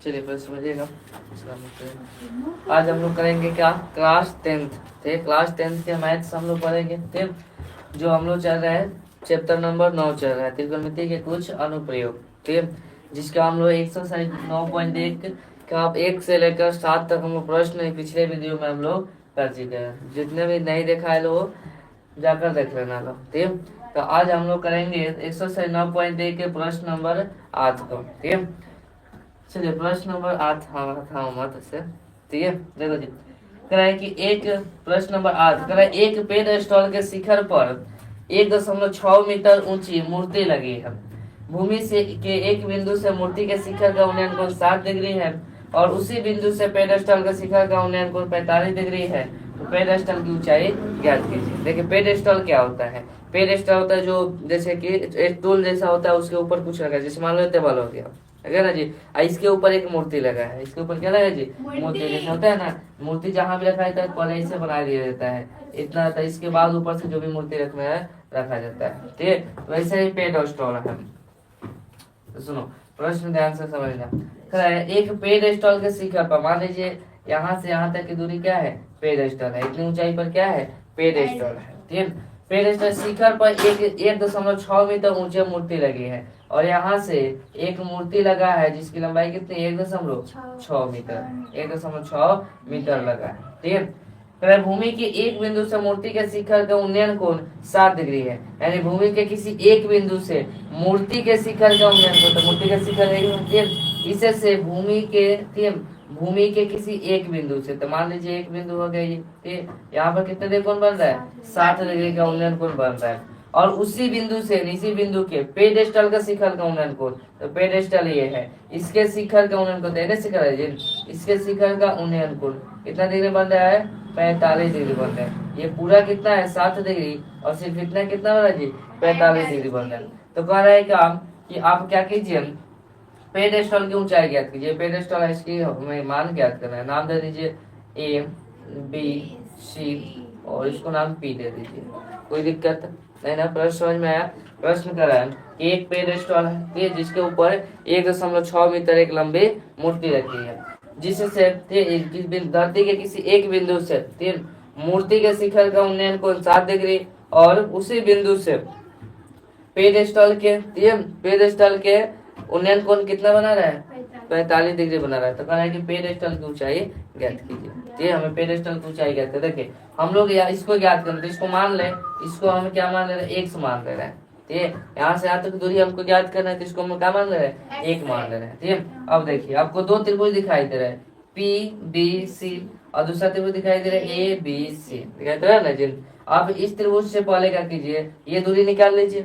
चलिए फिर समझिएगा। आज हम लोग करेंगे क्या, क्लास 10th। ठीक, क्लास 10th के मैथ्स हम लोग पढ़ेंगे। ठीक, जो हम लोग चल रहा है चैप्टर नंबर 9 चल रहा है, त्रिकोणमिति के कुछ अनुप्रयोग। ठीक, जिसका हम लोग एक्सरसाइज 9.1 का आप 1 से लेकर 7 तक हम लोग प्रश्न पिछले वीडियो में हम लोग कर चुके हैं। जितने भी नहीं देखा है लोग जाकर देख लेना लोग। ठीक, तो आज हम लोग करेंगे एक्सरसाइज 9.1 के प्रश्न नंबर 8 को। ठीक, चलिए प्रश्न नंबर 8 था मत से। ठीक है, देखो जी कह है कि एक प्रश्न नंबर 8 कह है एक पेड़ स्टॉल के शिखर पर 1.6 मीटर ऊंची मूर्ति लगी है। भूमि से के एक बिंदु से मूर्ति के शिखर का उन्नयन कोण 60 डिग्री है और उसी बिंदु से पेडस्टल के शिखर का उन्नयन कोण 45 डिग्री है। तो पेडस्टल की ऊंचाई ज्ञात कीजिए। देखिए पेडस्टल क्या होता है। पेडस्टल होता है जो जैसे कि एक टूल जैसा होता है, उसके ऊपर कुछ लगा है, जैसे मान लो टेबल हो गया है ना जी। इसके ऊपर एक मूर्ति लगा है, इसके ऊपर क्या लगा है जी, मूर्ति जैसा होता है ना। मूर्ति जहाँ भी रखा जाता है पहले इसे बना दिया जाता है, इतना था, इसके बाद ऊपर से जो भी मूर्ति रखना है रखा जाता है। ठीक है, तो वैसे ही पेडस्टल है। तो सुनो प्रश्न ध्यान से समझना। एक पेडस्टल के शिखर पर, मान लीजिए यहाँ से यहाँ तक की दूरी क्या है, पेडस्टल है। इतनी ऊंचाई पर क्या है, पेडस्टल है। ठीक है, पेडस्टल शिखर पर 1.6 मीटर ऊंचे मूर्ति लगी है और यहाँ से एक मूर्ति लगा है जिसकी लंबाई कितनी, 1.6 मीटर, 1.6 मीटर लगा है। ठीक है, भूमि के एक बिंदु से मूर्ति के शिखर का उन्नयन कोण 60 डिग्री है। यानी भूमि के किसी एक बिंदु से मूर्ति के शिखर का उन्नयन कोण, तो मूर्ति का शिखर है इसे से भूमि के किसी एक बिंदु से, तो मान लीजिए एक बिंदु हो गया ये, यहाँ पर कितने डिग्री कोण बन रहा है, 60 डिग्री का उन्नयन कोण बन रहा है। और उसी बिंदु से इसी बिंदु के पेडेस्टल का शिखर का उन्नयन कोण, तो पेडेस्टल ये है, इसके शिखर का उन्नयन कोण, शिखर है इसके शिखर का उन्नयन कोण कितना डिग्री बन रहा है, 45 डिग्री बन रहा है। ये पूरा कितना है 60 डिग्री और सिर्फ इतना कितना बन रहा है जी, 45 डिग्री बन रहा है। तो कह रहा है काम कि आप क्या कीजिए, पेडेस्टल की ऊंचाई ज्ञात कीजिए। पेडेस्टल है इसकी हमें मान ज्ञात करना है। नाम दे दीजिए ए बी सी और इसको नाम पी दे दीजिए, कोई दिक्कत नहीं ना। प्रश्न समझ में आया। प्रश्न कर रहा है कि एक पेडेस्टल है जिसके ऊपर 1.6 मीटर एक लंबी मूर्ति रखी है, जिससे धरती के किसी एक बिंदु से मूर्ति के शिखर का उन्नयन कोण 60 डिग्री और उसी बिंदु से पेडेस्टल के उन्नयन कोण कितना बना रहा है, 45 डिग्री बना रहा है। तो कह रहा है कि पेडेस्टल की ऊंचाई ज्ञात कीजिए। ठीक, हमें पेडेस्टल की ऊंचाई ज्ञात है। देखिए हम लोग इसको ज्ञात करें तो इसको मान ले, इसको हम क्या मान ले रहे हैं, x मान ले रहे हैं। ठीक है, यहाँ से यहाँ तक दूरी हमको ज्ञात करना है तो इसको हम क्या मान ले रहे हैं, 1 मान ले रहे हैं। ठीक है, अब देखिए आपको दो त्रिभुज दिखाई दे रहे हैं PBC और दूसरा त्रिभुज दिखाई दे रहा है ABC, दिखाई दे रहा है ना जी। आप इस त्रिभुज से पहले क्या कीजिए, ये दूरी निकाल लीजिए।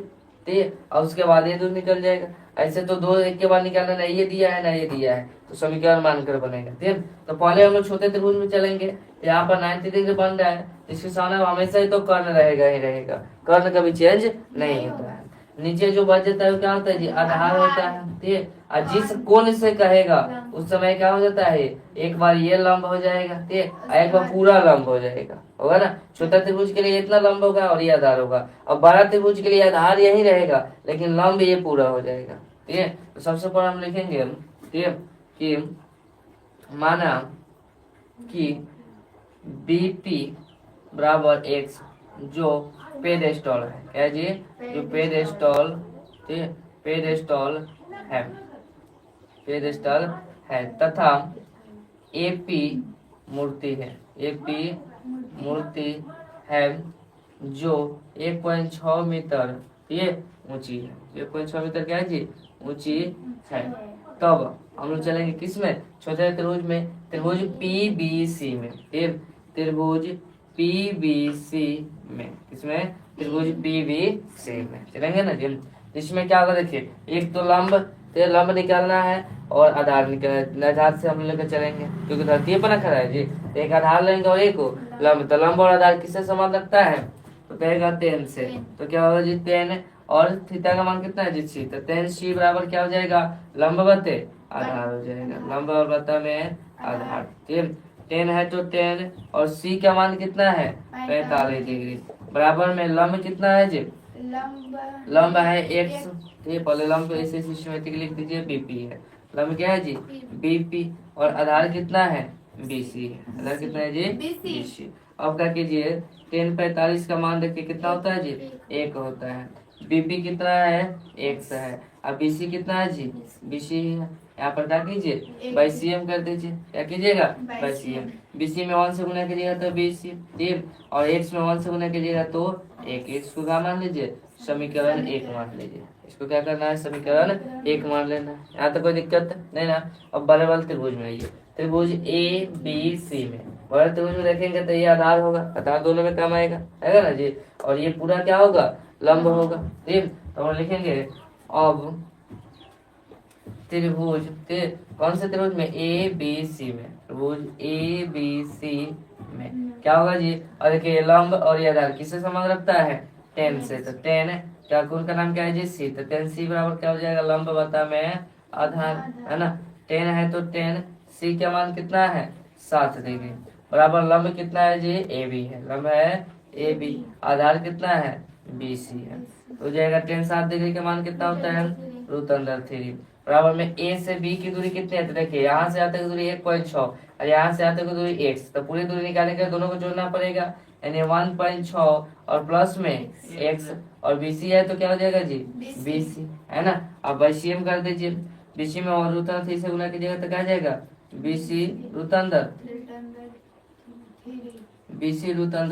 ठीक है, और उसके बाद ये दूरी निकल जाएगा। ऐसे तो दो एक के बाद निकालना, ना ये दिया है ना ये दिया है, तो समीकरण मानकर बनेगा। ठीक है, तो पहले हम लोग छोटे त्रिभुज में चलेंगे। तो यहाँ पर 90 डिग्री बन रहा है, इसके सामने हमेशा ही तो कर्ण रहेगा ही रहेगा, कर्ण कभी चेंज नहीं होता है। नीचे जो बच जाता है वो क्या होता है जी, आधार होता है। ठीक है, और जिस कोण से कहेगा उस समय क्या हो जाता है, एक बार ये लंब हो जाएगा, ठीक है, एक बार पूरा लंब हो जाएगा, होगा ना। छोटा त्रिभुज के लिए इतना लंब होगा और ये आधार होगा, और बड़ा त्रिभुज के लिए आधार यही रहेगा लेकिन लंब ये पूरा हो जाएगा। ठीक है, तो सबसे पहले हम लिखेंगे, ठीक है, कि माना कि BP बराबर x जो पेडेस्टल है, क्या जी, जो पेडेस्टल, ठीक है, पेडेस्टल है तथा AP मूर्ति है जो 1.6 मीटर ये ऊंची है। 1.6 मीटर क्या है जी, ऊंची है। तब हम लोग चलेंगे किसमें, छोटे त्रिभुज में, त्रिभुज PBC में। त्रिभुज PBC में, किसमें, त्रिभुज PBC में चलेंगे ना जी। इसमें क्या होगा देखिए, एक तो लंब निकालना है और आधार निकालना, आधार से हम लेकर चलेंगे क्योंकि धरती पर ना खड़ा है जी। तो एक आधार लेंगे और एक लंब, तो लंब और आधार किससे समान लगता है, तो कहेगा 10 से। तो क्या होगा जी 10 और थीटा का मान कितना है जी c, तो 10c बराबर क्या हो जाएगा, लंब बटे आधार हो जाएगा, लंब और बटा में आधार। ठीक, 10 है तो 10 और c का मान कितना है 45 डिग्री, बराबर में लंब कितना है जी, लंब है x। ठीक, पहले लंब को ऐसे सिस्टमेटिक लिख दीजिए BP है, लंब क्या है जी बीपी, और आधार कितना है बीसी है। आधार कितना है जी बीसी। अब क्या कीजिए 10/45 का मान देखिए कितना होता है जी 1 होता है। बीपी कितना है x है, अब बीसी कितना है जी बीसी है। यहाँ पर क्या कीजिए बाई सी एम कर दीजिए, क्या कीजिएगा बाई सी एम। बीसी में 1 से गुना कीजिएगा तो बीसी ठीक, और x में 1 से गुना कीजिएगा तो 1। इसको क्या मान लीजिए समीकरण 1 मान लीजिए। इसको क्या करना है समीकरण 1 मान लेना है। यहाँ तक कोई दिक्कत नहीं ना। अब बड़े वाले त्रिभुज में आइए, त्रिभुज ए बी सी में बड़े त्रिभुज में देखेंगे तो ये आधार होगा, आधार दोनों में काम आएगा है ना जी, और ये पूरा क्या होगा लंब होगा ठीक। तो हम लिखेंगे अब त्रिभुज कौन से त्रिभुज में ए बी सी में, त्रिभुज ए बी सी में क्या होगा जी, और देखिए लंब और ये आधार किससे संबंध रखता है 10 से, तो 10 क्या कोण का नाम क्या है जी सी, तो 10 सी बराबर क्या हो जाएगा लंब बता में आधार है ना। 10 है तो 10 सी का मान कितना है 7 डिग्री, बराबर लंब कितना है जी ए बी है, लंब है ए बी, आधार कितना है बी सी है। तो हो जाएगा 10 7 डिग्री का मान कितना होता है √3 बराबर में ए से बी की दूरी कितनी है, तो देखिए यहाँ से आते की दूरी 1.6 और यहाँ से आते की दूरी x, तो पूरी दूरी निकालने के लिए दोनों को जोड़ना पड़ेगा, यानी 1.6 और प्लस में x, और BC है तो क्या हो जाएगा जी BC है ना। अब BCM कर दीजिए, BC में और √3 से गुना कीजिएगा तो क्या आ जाएगा BC √3 आ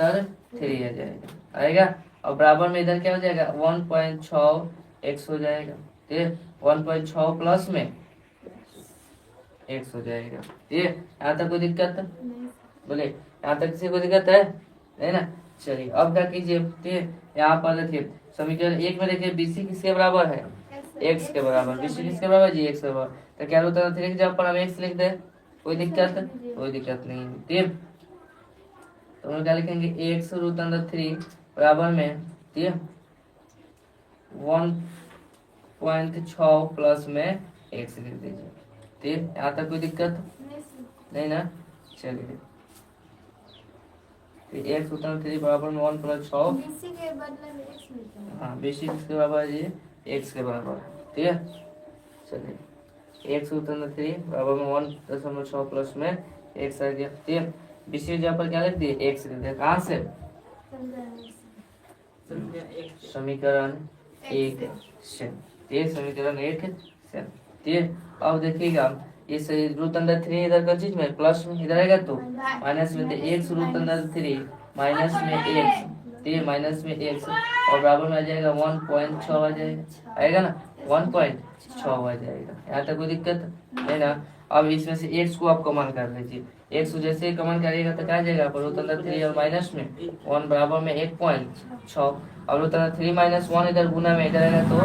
जाएगा आएगा। और बराबर में इधर क्या हो जाएगा 1.6 x हो जाएगा ठीक, 1.6 प्लस में x हो जाएगा ठीक। यहाँ तक कोई दिक्कत बोले, यहाँ तक किसी को दिक्कत है ना। चलिए अब क्या कीजिए ठीक, यहाँ पर देखिए समीकरण 1 में देखिए BC किसके बराबर है x के बराबर, BC किसके बराबर जी x के बराबर, तो क्या √3 की जगह पर हम x लिख दे, कोई दिक्कत नहीं ठीक। तो हम क्या लिखेंगे x √3 बराबर में ठीक 1.6 प्लस में x लिख दीजिए ठीक। यहाँ तक कोई दिक्कत नहीं ना। चलिए x √3 बराबर में 1+6, हाँ BC किसके बराबर है जी x के बराबर ठीक है। चलिए x √3 बराबर में 1.6 प्लस में x आ गया ठीक। BC जहाँ पर क्या लिख दिए x लिख दिया, कहाँ से समीकरण 1 से ठीक, समीकरण 1 से ठीक। अब देखिएगा इस √3 इधर का चीज में प्लस में इधर आएगा तो माइनस में, तो x √3 माइनस में x ठीक, माइनस में x और बराबर में आ जाएगा 1.6 आ जाएगा, आएगा ना 1.6 आ जाएगा। यहाँ तक कोई दिक्कत है ना। अब इसमें से x को आप कॉमन कर लीजिए, x को जैसे ही कॉमन करिएगा तो क्या आ जाएगा √3 और माइनस में 1 बराबर में 1.6, और √3 माइनस 1 इधर गुना में इधर आएगा तो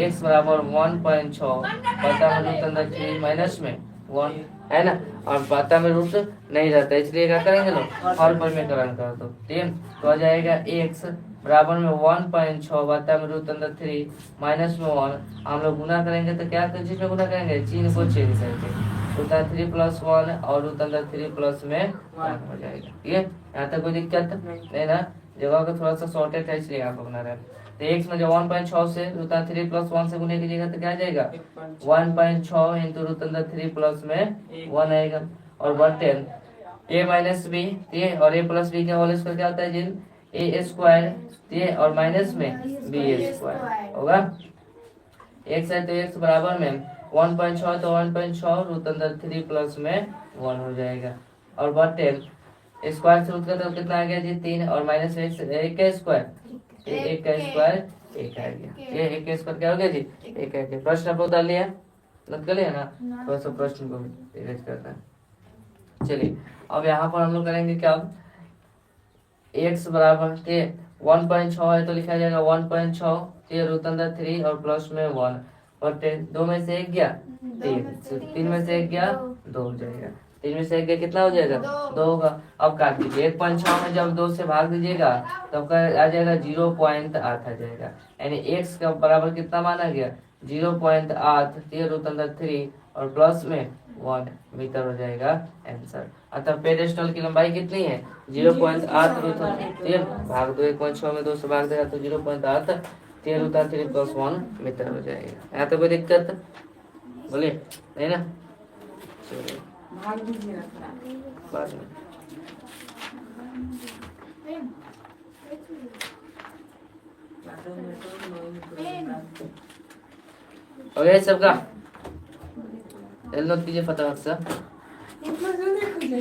x बराबर 1.6 बटा में √3 माइनस में 1 है ना, और बटा में रूट नहीं रहता इसलिए क्या करेंगे लोग हर परिमेयकरण कर दो ठीक। तो आ जाएगा x बराबर में 1.6 बटा में √3 माइनस में 1, हम लोग गुना करेंगे तो क्या चीज में गुना करेंगे चिन्ह को चेंज करके √3 प्लस 1 और √3 प्लस में 1 हो जाएगा ठीक है। यहाँ तक कोई दिक्कत नहीं ना, जगह को थोड़ा सा शॉर्टेज है इसलिए आपको बना रहे हैं। तो x में जो 1.6 से √3 प्लस 1 से गुने कीजिएगा तो क्या आ जाएगा 1.6 इंटू √3 प्लस में 1 आएगा, और बटे a माइनस बी और a प्लस बी का होल स्क्वायर क्या होता है जी a स्क्वायर और माइनस में b स्क्वायर होगा। x है तो x बराबर में 1.6 तो 1.6 √3 प्लस में 1 हो जाएगा, और बटे स्क्वायर से रूट का तो कितना आ गया जी 3 और माइनस 1 का स्क्वायर 1 का स्क्वायर 1 आ गया, ये 1 का स्क्वायर क्या हो गया जी 1 आ गया। प्रश्न आप डाल लिया नोट कर लिया ना, थोड़ा सा प्रश्न को इरेज करना है। चलिए अब यहाँ पर हम लोग करेंगे क्या, x बराबर ठीक 1.6 है तो लिखा जाएगा 1.6 √3 और प्लस में 1 और 2 में से 1 गया 3 में से 1 गया 2 हो जाएगा, 3 में से 1 गया कितना हो जाएगा 2 होगा। अब काट दीजिए 1.6 में जब 2 से भाग दीजिएगा तब का आ जाएगा 0.8 आ जाएगा, यानी x का बराबर कितना माना गया 0.8 √3 और प्लस में 1 मीटर हो जाएगा आंसर। अतः पेडेस्टल की लंबाई कितनी है 0.8 √3 भाग 2 1.6 में 2 से भाग देगा तो 0.8 √3 प्लस 1 मीटर हो जाएगा। यहाँ तो कोई दिक्कत बोले नहीं ना, चलो भाग भी मेरा खराब। बाद में। ओके सबका एल नोट कीजिए फटाफट से इतना जल्दी खुले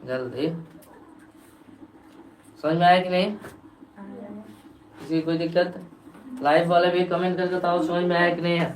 जल्दी। समझ में आया कि नहीं? किसी कोई दिक्कत? लाइव वाले भी कमेंट करके बताओ समझ में आया कि नहीं है।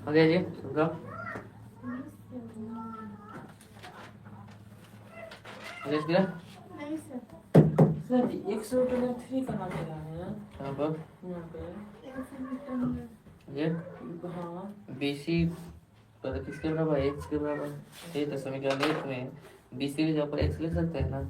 ओके जी सबका समझ गया? सर 103 कहाँ पे रहा है यहाँ पर यहाँ पे ये हाँ बीसी पर किसके बराबर है? एक्स के बराबर। ये तो समीकरण एक में बीसी की जगह पर एक्स लिख सकते हैं ना।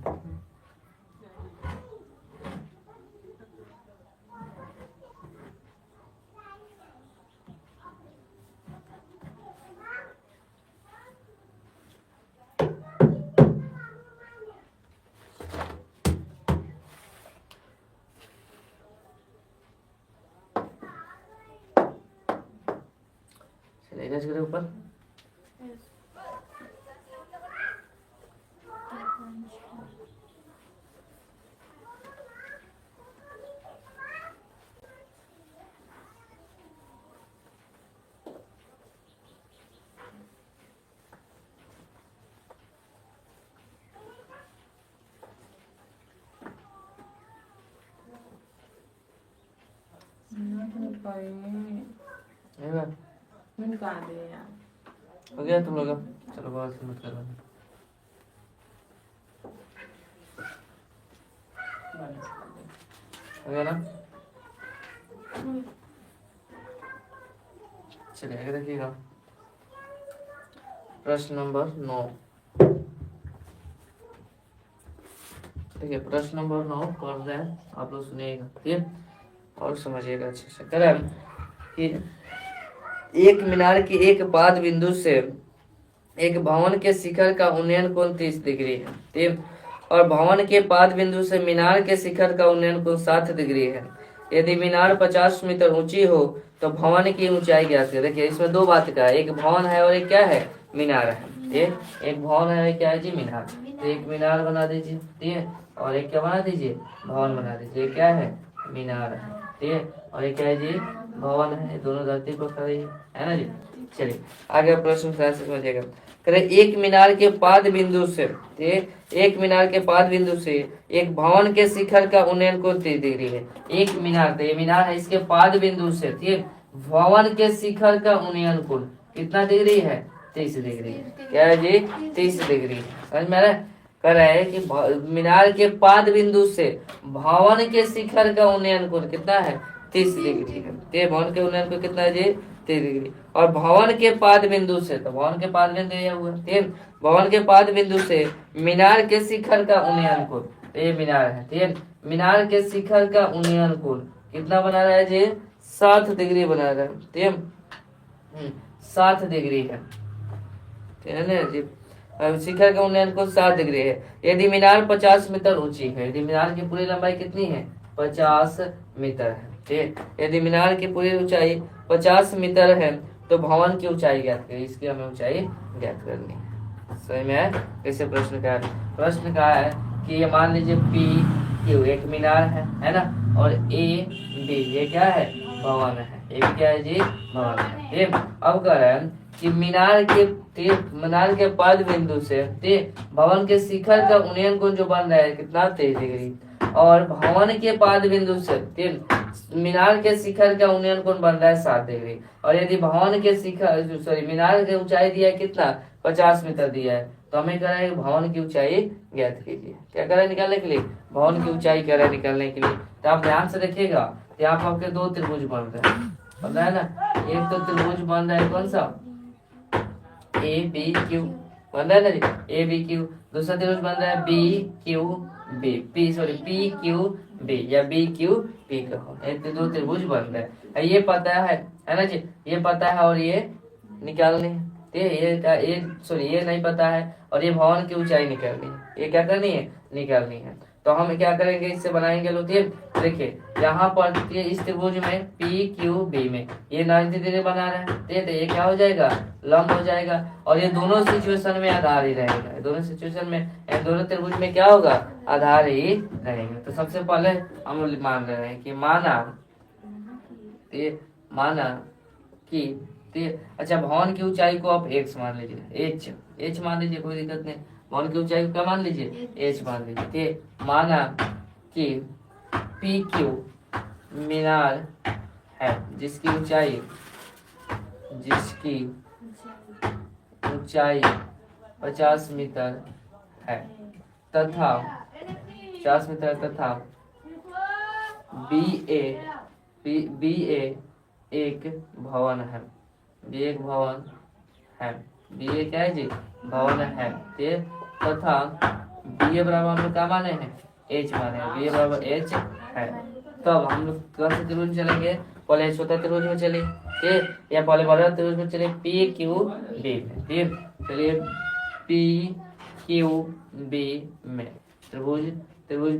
चलेगा इसके ऊपर भाई नहीं हुआ? मैंने कहा दे यार। हो गया तुम लोग का? चलो बहुत मत करो। हो गया ना? चलिए आगे देखिएगा। प्रश्न नंबर 9। देखिए प्रश्न नंबर 9 पढ़ रहे हैं, आप लोग सुनिएगा ठीक है और समझिएगा अच्छे से। कह रहा है कि एक मीनार के एक पाद बिंदु से एक भवन के शिखर का उन्नयन कोण 30 डिग्री है, ठीक, और भवन के पाद बिंदु से मीनार के शिखर का उन्नयन कोण 60 डिग्री है। यदि मीनार 50 मीटर ऊंची हो तो भवन की ऊंचाई ज्ञात करें। देखिए इसमें दो बात का है, एक भवन है और एक क्या है, मीनार है। ठीक, एक भवन है क्या है जी, मीनार। तो एक मीनार बना दीजिए, ठीक है, और एक क्या बना दीजिए, भवन बना दीजिए। क्या है, मीनार है, ठीक है, और एक क्या है जी, भवन है। दोनों धरती पर खड़ी है ना जी। चलिए आगे प्रश्न समझिएगा। करे एक मीनार के पाद बिंदु से, एक मीनार के पाद बिंदु से एक भवन के शिखर का उन्नयन कोण 30 डिग्री है। एक मीनार, तो ये मीनार है, इसके पाद बिंदु से ठीक भवन के शिखर का उन्नयन कोण कितना डिग्री है, 30 डिग्री। क्या है जी, 30 डिग्री। समझ में आ रहा है? कह रहा है कि मीनार के पाद बिंदु से भवन के शिखर का उन्नयन कोण कितना है, 30 डिग्री है। तो भवन के उन्नयन कोण कितना है जी, 30 डिग्री। और भवन के पाद बिंदु से, तो भवन के पाद बिंदु यह हुआ, ठीक, भवन के पाद बिंदु से मीनार के शिखर का उन्नयन कोण, तो ये मीनार है, ठीक, मीनार के शिखर का उन्नयन कोण कितना बना रहा है जी, 60 डिग्री बना रहा है, ठीक, 60 डिग्री है, ठीक है ना जी। शिखर का उन्नयन कोण 60 डिग्री है। यदि मीनार 50 मीटर ऊंची है, यदि मीनार की पूरी लंबाई कितनी है, 50 मीटर है, ठीक, यदि मीनार की पूरी ऊंचाई 50 मीटर है तो भवन की ऊंचाई ज्ञात करें। इसकी हमें ऊंचाई ज्ञात करनी है। सही में है? कैसे प्रश्न का है? प्रश्न का है कि ये मान लीजिए पी क्यू एक मीनार है ना, और ए बी ये क्या है, भवन है। ये भी क्या है जी, भवन है, ठीक। अब कह रहे हैं कि मीनार के पाद बिंदु से भवन के शिखर का उन्नयन कोण जो बन रहा है कितना, 23 डिग्री, और भवन के पाद बिंदु से मीनार के शिखर का उन्नयन कोण बन रहा है 7 डिग्री। और यदि भवन के शिखर मीनार की ऊंचाई दिया है कितना, 50 मीटर दिया है, तो हमें कह रहा है भवन की ऊंचाई ज्ञात कीजिए। क्या कह रहा है निकालने के लिए, भवन की ऊंचाई कह रहा है निकालने के लिए। तो आप ध्यान से देखिएगा, यहाँ पर आपके दो त्रिभुज बन रहे हैं, पता है ना। एक तो त्रिभुज बन रहा है कौन सा, ए बी क्यू बन रहा है ना जी, ए बी क्यू। दूसरा त्रिभुज बन रहा है B Q B, P Q B या बी क्यू पी कहो। एक दो त्रिभुज बन रहे हैं, ये पता है ना जी, ये पता है और ये निकालनी है। ये नहीं पता है और ये भवन की ऊंचाई निकालनी है। ये क्या करनी है, निकालनी है। तो हम क्या करेंगे, इससे बनाएंगे लो। देखिए यहाँ पर इस त्रिभुज में पी क्यू बी में ये 90 डिग्री बना रहे हैं, तो ये क्या हो जाएगा, लंब हो जाएगा। और ये दोनों सिचुएशन में आधार ही रहेगा, दोनों सिचुएशन में दोनों त्रिभुज में क्या होगा, आधार ही रहेगा। तो सबसे पहले हम लोग मान रहे हैं कि माना कि अच्छा भवन की ऊंचाई को आप x मान लीजिए, h मान लीजिए, कोई दिक्कत नहीं। भवन की ऊंचाई को क्या मान लीजिए, h मान लीजिए। ठीक, माना कि पी क्यू मीनार है जिसकी ऊंचाई 50 मीटर है तथा 50 मीटर तथा बी ए एक भवन है, बी एक भवन है, बी ए क्या है जी, भवन है। तथा बी ए बराबर हम लोग क्या माने हैं, एच माने हैं, बी ए बराबर एच है। तब हम लोग कौन से त्रिभुज में चलेंगे, पहले छोटा त्रिभुज में चले, ठीक, या पहले बड़ा त्रिभुज में चले, पी क्यू बी में। ठीक, चलिए पी क्यू बी में त्रिभुज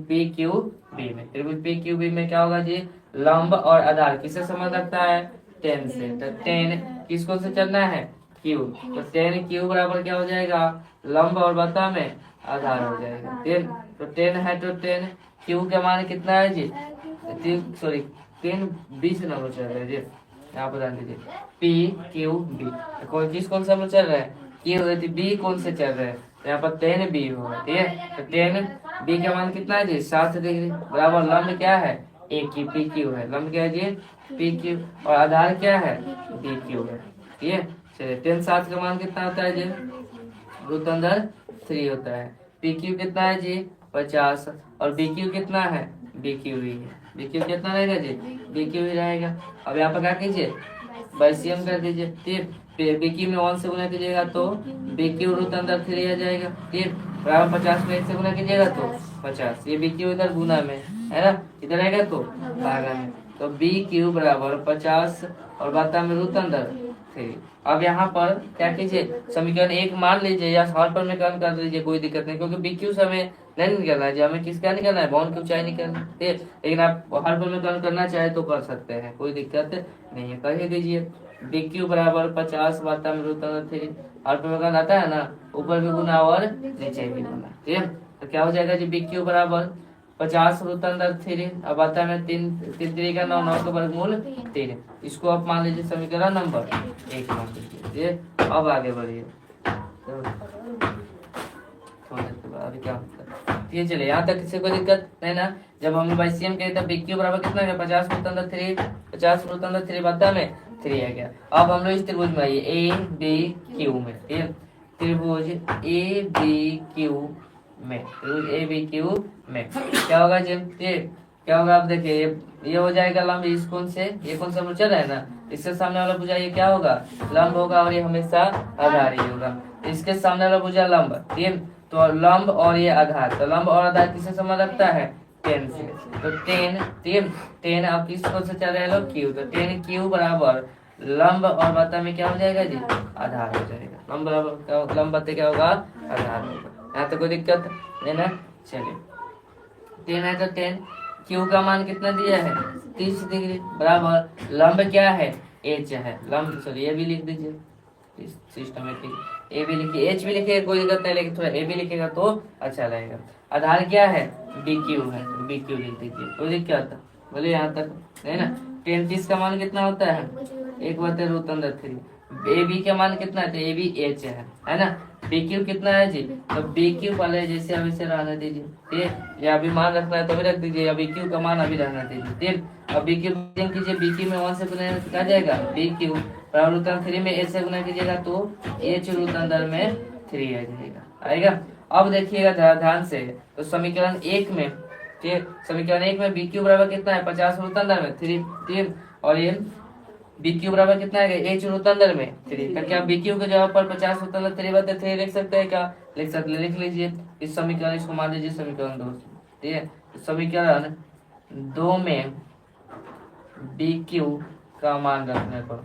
पी क्यू बी में, त्रिभुज पी क्यू बी में क्या होगा जी, लंब और आधार किससे संबंध रखता है, 10 से। तो 10 किसको से चलना है, क्यू, तो 10 क्यू बराबर क्या हो जाएगा, लंब और बता में आधार हो जाएगा। 10 तो 10 है, तो 10 क्यू का मान कितना है जी, 10 20 नंबर चल रहा है जी। यहाँ पर ध्यान दीजिए, पी क्यू बी कौन सा नंबर चल रहा है, क्यू बी कौन से चल रहा है, तो यहाँ पर 10 बी होगा। ठीक है, तो 10 बी का मान कितना है जी, 60 डिग्री बराबर लंब क्या है ए क्यू, पी क्यू है, लंब क्या है जी पी क्यू, और आधार क्या है बी क्यू है। ठीक है, चलिए 10 7 का मान कितना होता है जी रूट अंदर 3 होता है। पी क्यू कितना है जी 50, और बी क्यू कितना है बी क्यू ही है। बी क्यू कितना रहेगा जी बी क्यू ही रहेगा। अब यहाँ पर क्या कीजिए बैसियम कर दीजिए। ठीक, बी क्यू में 1 से गुना कीजिएगा तो बी क्यू रूट अंदर 3 आ जाएगा। ठीक, बराबर 50 में 1 से गुना कीजिएगा तो 50, ये बी क्यू इधर गुना में है ना, इधर आएगा तो भागा में, तो बी क्यू बराबर 50 और बाता में रूट अंदर 3। अब यहाँ पर क्या कीजिए समीकरण 1 मान लीजिए या हर पर में कम कर दीजिए, कोई दिक्कत नहीं, क्योंकि बी क्यू से हमें नहीं निकलना है जी, हमें किसका निकलना है बाउंड की ऊंचाई निकलना है। ठीक, लेकिन आप हर पर में कम करना चाहे तो कर सकते हैं, कोई दिक्कत नहीं है, कर ही दीजिए। बी क्यू बराबर 50 बाता में रूट अंदर 3, हर पर में कम आता है ना, ऊपर भी गुना और नीचे भी गुना। ठीक है, तो क्या हो जाएगा जी बी क्यू बराबर 50 रूट अंदर 3, अब आता है 3 3 3 का 9, 9 का वर्गमूल 3, इसको आप मान लीजिए समीकरण नंबर 1 मान लीजिए। अब आगे बढ़िए, अभी क्या मतलब ये चले यहाँ तक किसी को दिक्कत नहीं ना। जब हम बैसियम के तब बी क्यू बराबर कितना है 50 रूट अंदर 3, 50 रूट अंदर 3 बता में 3 आ गया। अब हम लोग इस त्रिभुज में आइए ए बी क्यू में, ठीक है, त्रिभुज ए बी क्यू में, त्रिभुज ए बी क्यू में क्या होगा जी ठीक, क्या होगा आप देखिए ये हो जाएगा लंब इस कोण से, ये कौन सा चल रहा है ना, इसके सामने वाला भुजा ये क्या होगा लंब होगा, और ये हमेशा आधार ही होगा। इसके सामने वाला भुजा लंब, ठीक, तो लंब और ये आधार, तो लंब और आधार किससे संबंध रखता है 10 से, तो 10 10 10 अब किस कोण से चल रहे हैं लोग क्यू, तो 10 क्यू बराबर लंब और बता में क्या हो जाएगा जी आधार हो जाएगा, लंब बराबर लंब बते क्या होगा आधार होगा। यहाँ तो कोई दिक्कत नहीं ना। चलिए 10 है तो 10, क्यू का मान कितना दिया है 30 डिग्री, बराबर लंब क्या है एच है, लंब सॉरी ये भी लिख दीजिए सिस्टमेटिक, ए भी लिखिए एच भी लिखिए कोई दिक्कत नहीं, लेकिन थोड़ा ए भी लिखेगा तो अच्छा रहेगा। आधार क्या है बी क्यू है, बी क्यू लिख दीजिए, कोई दिक्कत बोलिए यहाँ तक नहीं ना। 30 का मान कितना होता है 1/√3, ए बी का मान कितना है तो ए बी एच है ना। बी क्यू कितना है जी, तो बी क्यू पहले जैसे अभी से रहने दीजिए, ठीक, या अभी मान रखना है तो भी रख दीजिए, अभी क्यू का मान अभी रहना दीजिए, ठीक। अब बी क्यू कीजिए, बी क्यू में 1 से गुना क्या जाएगा बी क्यू बराबर 3 में एच से गुना कीजिएगा तो एच रूट अंदर में 3 आ जाएगा, आएगा। अब देखिएगा जरा ध्यान से, तो समीकरण 1 में, ठीक, समीकरण 1 में बी क्यू बराबर कितना है 50 रूट अंदर में 3, ठीक, और ये बी क्यू बराबर कितना है एच रूट अंदर में 3, तो क्या बी क्यू के जगह पर 50 रूट अंदर 3 बटे 3 लिख सकते हैं क्या, लिख सकते, लिख लीजिए इस समीकरण, इसको मान लीजिए समीकरण 2, ठीक है। तो समीकरण 2 में बी क्यू का मान रखने पर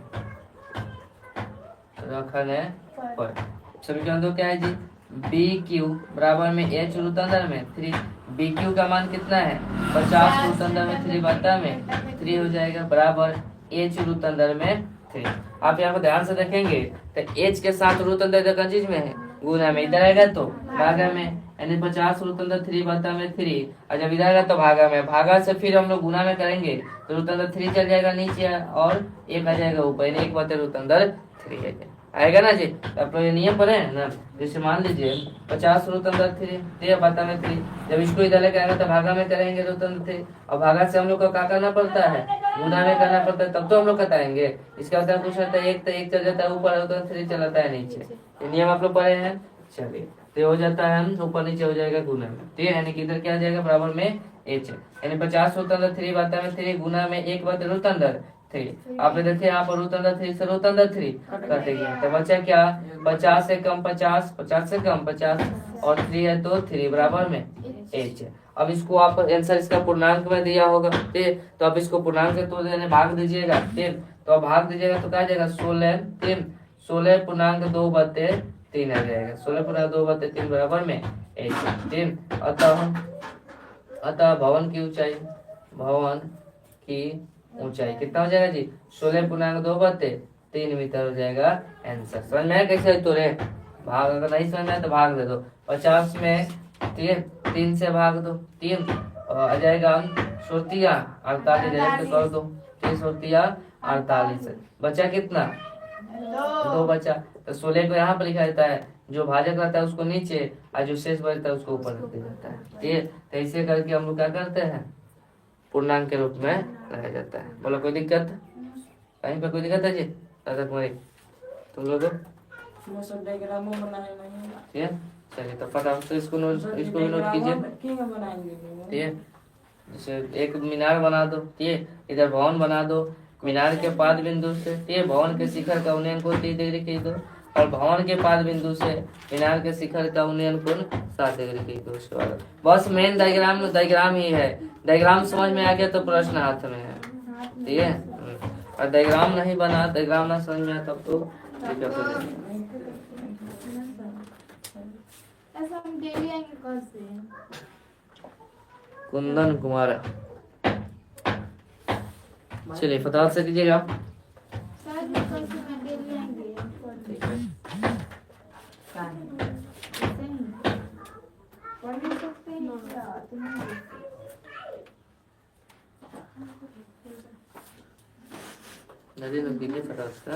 समीकरण 2 क्या है जी बी क्यू बराबर में एच रूट अंदर में 3, बी क्यू का मान कितना है 50 रूट अंदर में 3 बटा में 3 हो जाएगा, बराबर एच रूट अंदर में 3। आप यहाँ पर ध्यान से देखेंगे तो एच के साथ रूट अंदर चीज में है गुना में, इधर आएगा तो भागा में, यानी 50 रूट अंदर 3 बटा में 3, और जब इधर आएगा तो भागा में, भागा से फिर हम लोग गुना में करेंगे तो रूट अंदर 3 चल जाएगा नीचे और 1 आ जाएगा ऊपर, यानी 1 बटे रूट अंदर 3 आएगा ना जी। आप लोग ये नियम पढ़े हैं ना, जैसे मान लीजिए 50 रूट अंदर 3 बटा में 3, जब इसको इधर लेके आएगा तो भागा में करेंगे रूट अंदर 3, और भागा से हम लोग को क्या करना पड़ता है गुना में करना पड़ता है, तब तो हम लोग बताएंगे। इसका मतलब कुछ होता है 1 तो 1 चल जाता है ऊपर, तो 3 चल जाता है नीचे, ये नियम आप लोग पढ़े हैं। चलिए तो हो जाता है ऊपर नीचे हो जाएगा गुना में, ठीक है, यानी कि इधर क्या आ जाएगा बराबर में एच, यानी 50 रूट अंदर 3 बटा में 3 गुना में 1 बटे रूट अंदर 3। आपने देखिए यहाँ पर रूट अंदर 3 से रूट अंदर 3 कटेगी, तो बचा क्या 50 से कम 50, 50 से कम 50 और 3 है तो 3 बराबर में एच। अब इसको आप आंसर इसका पूर्णांक में दिया होगा, ठीक, तो अब इसको पूर्णांक से तो भाग दीजिएगा, ठीक, तो अब भाग दीजिएगा तो क्या जाएगा 16, 16 पूर्णांक 2 बटे 3 आ जाएगा, 16 पूर्णांक 2 बटे 3 बराबर में एच, ठीक। अतः भवन की ऊंचाई, भवन की ऊंचाई कितना हो जाएगा जी 16 पूर्णांक 2 बटे 3 मीटर हो जाएगा आंसर। समझ में आया कैसे तो रे, भाग अगर नहीं समझ में आया तो भाग दे दो, 50 में 3 से भाग दो 3 आ जाएगा 48 डायरेक्ट कर दो, 48 बचा कितना 2 बचा, तो 16 को यहाँ पर लिखा जाता है, जो भाजक रहता है उसको नीचे और जो शेष बचता है उसको ऊपर रख दिया जाता है, ठीक है। तो ऐसे करके हम लोग क्या करते हैं पूर्णांक के रूप में रह जाता है। बोलो कोई दिक्कत कहीं पे, कोई दिक्कत है जी राधा कुमारी तुम लोग? वो सब डायग्रामो बनाने नहीं है। ठीक है, चलिए तो फटाफट से इसको भी नोट कीजिए। क्या बनाएंगे? ठीक है, जैसे एक मीनार बना दो, ठीक है, इधर भवन बना दो, मीनार के पाद बिंदु से, ठीक है, भवन के शिखर का उन्नयन कोण 30 डिग्री खींच दो, और भवन के पाद बिंदु से मीनार के शिखर का उन्नयन कोण 60 डिग्री खींच दो। उसके बाद बस मेन डायग्राम ही है। डायग्राम समझ में आ गया तो प्रश्न हाथ में है। ठीक है, और डायग्राम नहीं बना, डायग्राम ना समझ में आया तब तो दिक्कत हो जाएगी। ऐसा हम डेली आएंगे कल से। कुंदन कुमार, चलिए फटाफट से दीजिएगा। सर मैं कल से मैं डेली आएंगे। ठीक है, पढ़ नहीं सकते हैं क्या तुम? नदी में दीजिए फटाफट से।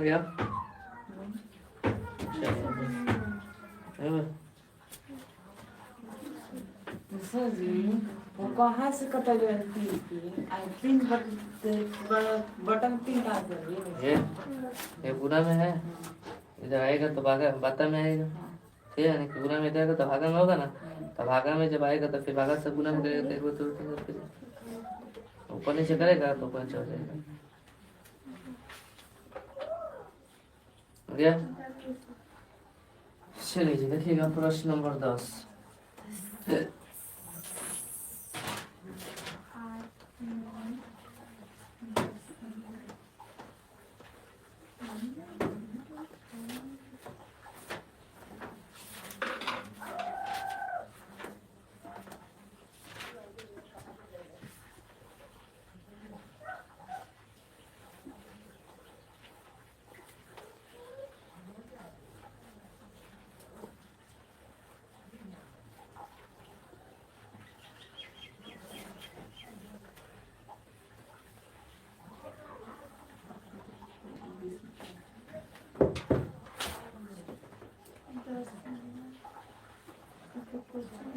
गया चलो। सर जी वो कहाँ से कटल है तीन बटन तीन कहाँ से ये पूरा में है, इधर आएगा तो भागा बाता में आएगा, ठीक है ना। पूरा में इधर तो भागा में होगा ना, तो भागा में जब आएगा तो फिर भागा से गुना में करेगा, तो एक बार तो फिर ऊपर नीचे करेगा तो ऊपर नीचे हो जाएगा। हो गया? चलिए जी देखिएगा प्रश्न नंबर 10।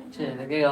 चलिए देखिएगा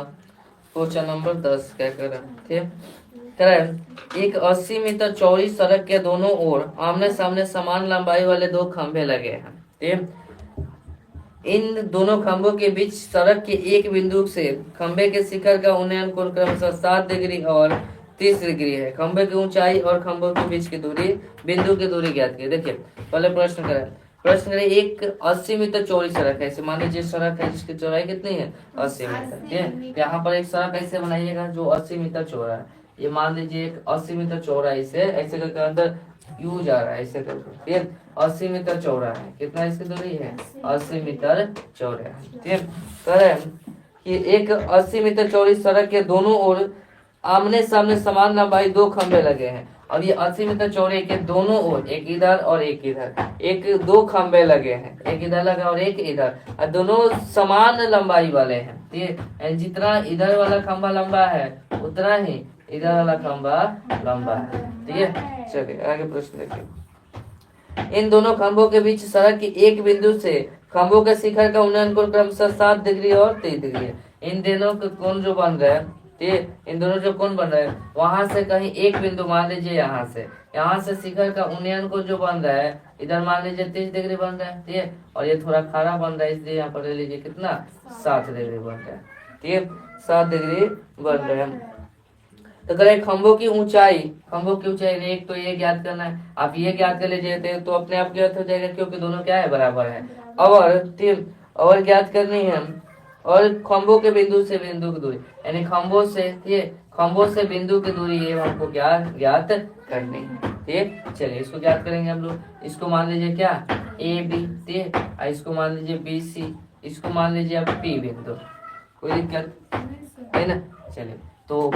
क्वेश्चन नंबर 10 क्या कर रहा है, ठीक है। एक 80 मीटर चौड़ी सड़क के दोनों ओर आमने सामने समान लंबाई वाले दो खंभे लगे हैं, ठीक। इन दोनों खंभों के बीच सड़क के एक बिंदु से खंभे के शिखर का उन्नयन कोण क्रमशः 7 डिग्री और 30 डिग्री है। खंभे की ऊंचाई और खंभों के बीच की दूरी, बिंदु की दूरी ज्ञात कीजिए। देखिए पहले प्रश्न करें, एक 80 मीटर चौड़ी सड़क है, ऐसे मान लीजिए सड़क है जिसकी चौड़ाई कितनी है 80 मीटर, ठीक है। यहाँ पर एक सड़क ऐसे बनाइएगा जो 80 मीटर चौड़ा है। ये मान लीजिए एक 80 मीटर चौड़ा इसे ऐसे करके अंदर यू जा रहा है ऐसे करके, ठीक है। 80 मीटर चौड़ा है, कितना इसकी दूरी है 80 मीटर चौड़ा है, ठीक है। करें कि एक 80 मीटर चौड़ी सड़क के दोनों ओर आमने सामने समान लंबाई दो खंभे लगे हैं, और ये 80 मीटर चौड़े के दोनों ओर एक इधर और एक इधर एक दो खंभे लगे हैं, एक इधर लगा और एक इधर, और दोनों समान लंबाई वाले हैं, ठीक है। जितना इधर वाला खंभा लंबा है उतना ही इधर वाला खंभा लंबा है, ठीक है। चलिए आगे प्रश्न देखिए। इन दोनों खंभों के बीच सड़क के एक बिंदु से खंभों के शिखर का उन्नयन कोण क्रमशः 7 डिग्री और 30 डिग्री है। इन दोनों के कोण जो बन रहे हैं, ठीक, इन दोनों जो कोण बन रहे हैं वहां से कहीं एक बिंदु मान लीजिए यहाँ से शिखर का उन्नयन कोण जो बन रहा है इधर मान लीजिए 30 डिग्री बन रहा है, ठीक है। और ये थोड़ा खारा बन रहा है इसलिए यहाँ पर ले लीजिए कितना 7 डिग्री बन रहा है, ठीक है। 7 डिग्री बन रहा है। तो करें खंभों की ऊंचाई एक तो ये ज्ञात करना है, आप ये ज्ञात कर लीजिए तो अपने आप ज्ञात हो जाएगा क्योंकि दोनों क्या है बराबर है। और ज्ञात करनी है, और खंभों के बिंदु से बिंदु की दूरी, यानी खंभों से बिंदु की दूरी ये हमको क्या ज्ञात करनी है, ठीक। चलिए इसको ज्ञात करेंगे हम लोग। इसको मान लीजिए क्या ए बी, ठीक, इसको मान लीजिए बी सी, इसको मान लीजिए आप पी बिंदु, कोई दिक्कत है ना। चलिए तो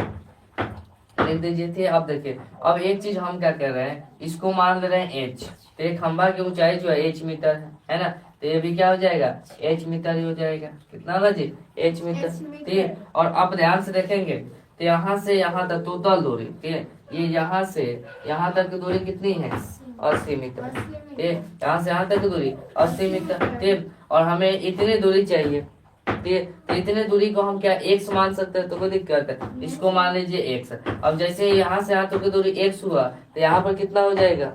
लिख दीजिए, थे। अब देखिए अब एक चीज हम क्या कर रहे हैं, इसको मान ले रहे हैं एच, तो एक खंभा की ऊंचाई जो है एच मीटर है ना, तो ये भी क्या हो जाएगा एच मीटर ही हो जाएगा। कितना होगा जी एच मीटर, ठीक है। और अब ध्यान से देखेंगे तो यहाँ से यहाँ तक टोटल दूरी, ठीक है, ये यहाँ से यहाँ तक की दूरी कितनी है 80 मीटर, ठीक है। यहाँ से यहाँ तक की दूरी 80 मीटर, ठीक। और हमें इतनी दूरी चाहिए, ठीक, तो इतने दूरी को हम क्या x मान सकते हैं, तो कोई दिक्कत है, इसको मान लीजिए x। अब जैसे यहाँ से यहाँ तक की दूरी x हुआ तो यहाँ पर कितना हो जाएगा,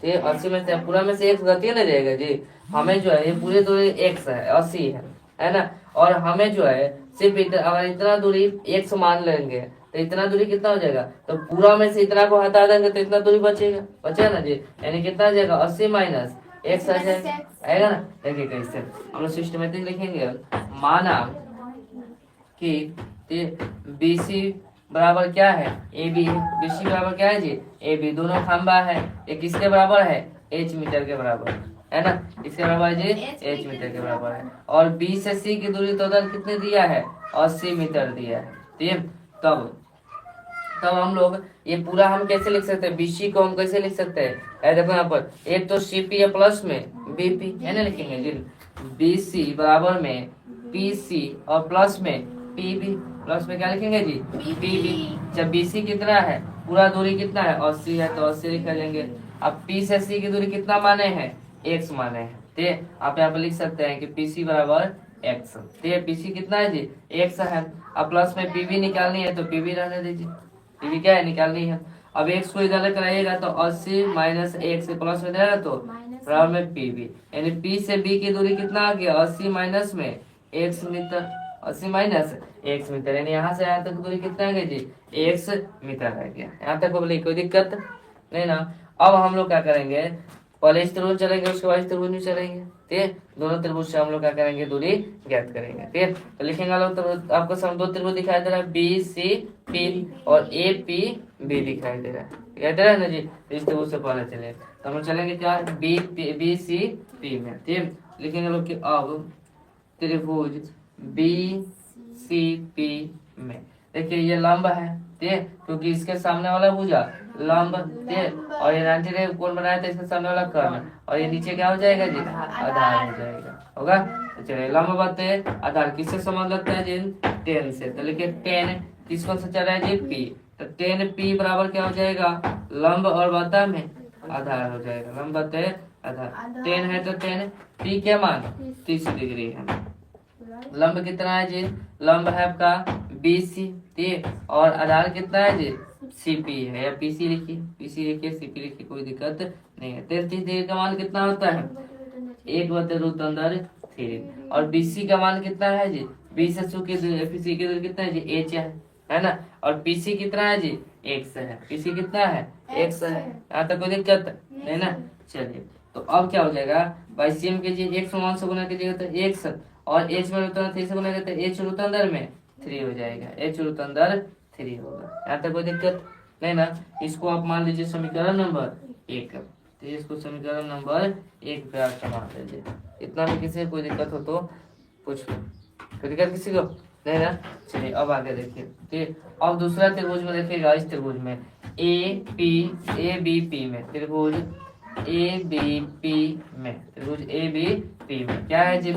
ठीक, 80 में से पूरा में से x घट ना जाएगा जी। हमें जो है ये पूरी दूरी x है 80 है ना, और हमें जो है सिर्फ अगर इतना दूरी x मान लेंगे तो इतना दूरी कितना हो जाएगा, तो पूरा में से इतना को हटा देंगे तो इतना दूरी बचेगा ना जी, यानी कितना आ जाएगा 80 माइनस x आ जाएगा, आएगा ना। देखिए कैसे हम लोग सिस्टमेटिक लिखेंगे, माना कि BC बराबर क्या है AB, BC बराबर क्या है जी AB, दोनों खंभा है, ये किसके बराबर है H मीटर के बराबर है ना, इसके बराबर है जी H मीटर के बराबर है। और B से C की दूरी टोटल कितनी दिया है 80 मीटर दिया है, ठीक। तब हम लोग ये पूरा हम कैसे लिख सकते हैं, BC को हम कैसे लिख सकते हैं, देखो यहाँ पर एक तो CP है प्लस में BP है ना, लिखेंगे जी BC बराबर में PC और प्लस में PB, प्लस में क्या लिखेंगे जी PB। जब BC कितना है पूरा दूरी कितना है 80 है तो 80 लिख लेंगे। अब पी से सी की दूरी कितना माने हैं, x माने हैं। ठीक है, आप यहाँ पे लिख सकते हैं कि PC बराबर x। ठीक है, PC कितना है जी, x है। अब प्लस में PV निकालनी है तो PV रहने दीजिए, PV क्या है, निकालनी है। अब x को इधर लेकर आइएगा तो 80 माइनस x प्लस में जाएगा तो बराबर में PV, यानी P से B की दूरी कितना आ गया, 80 माइनस में x metre, 80 minus x metre, यानी यहाँ से यहाँ तक दूरी कितना आ गया जी, x मीटर आ गया। यहाँ तक बोलिए कोई दिक्कत नहीं ना। अब हम लोग क्या करेंगे, पहले इस त्रिभुज चलेंगे उसके बाद इस त्रिभुज में चलेंगे। ठीक है, दोनों त्रिभुज से हम लोग क्या करेंगे, दूरी ज्ञात करेंगे। ठीक है, तो लिखेंगे लोग, तो आपको सब दो त्रिभुज दिखाई दे रहा है, BCP और APB दिखाई दे रहा है, दिखाई दे रहा है ना जी। इस त्रिभुज से पहले चले तो हम लोग चलेंगे क्या, BCP में। ठीक है, लिखेंगे लोग कि अब त्रिभुज BCP में देखिए ये लंब है, ठीक है, क्योंकि इसके सामने वाला भुजा लंब, ठीक है, और ये 90 डिग्री कोण बनाया था, इसके सामने वाला कर्ण, और ये नीचे क्या हो जाएगा जी, आधार हो जाएगा, होगा। तो चलिए लंब बाते आधार किससे संबंध रखता है जी, 10 से। तो लिखिए 10 किस कौन सा चल रहा है जी, P। तो 10P बराबर क्या हो जाएगा, लंब और बाता में आधार हो जाएगा, लंब बाते आधार। 10 है तो 10, P क्या मान 30 डिग्री है। लंब कितना है जी, लंब है आपका BC, ठीक, और आधार कितना है जी, CP है, या PC लिखिए, PC लिखिए, CP लिखिए, कोई दिक्कत नहीं है। 30 डिग्री का मान कितना होता है, 1/√3, और BC का मान कितना है जी, B से PC की दूरी कितना है जी, H है ना, और PC कितना है जी, X है, PC कितना है, X है। यहाँ तक कोई दिक्कत नहीं ना। चलिए तो अब क्या हो जाएगा, YCM कीजिए, X मान से गुना कीजिएगा तो X, और H में रूट अंदर 3 से गुना करते हैं, H रूट अंदर में 3 हो जाएगा, H रूट अंदर 3 होगा। यहाँ तक कोई दिक्कत नहीं ना। इसको आप मान लीजिए समीकरण नंबर 1, तो इसको समीकरण नंबर 1 पे आप मान लीजिए। इतना भी किसी को कोई दिक्कत हो तो पूछ लो, कोई दिक्कत किसी को नहीं ना। चलिए अब आगे देखिए, ठीक, अब दूसरा त्रिभुज में देखिएगा, इस त्रिभुज में ABP में, त्रिभुज ABP में, त्रिभुज ABP में क्या है जी,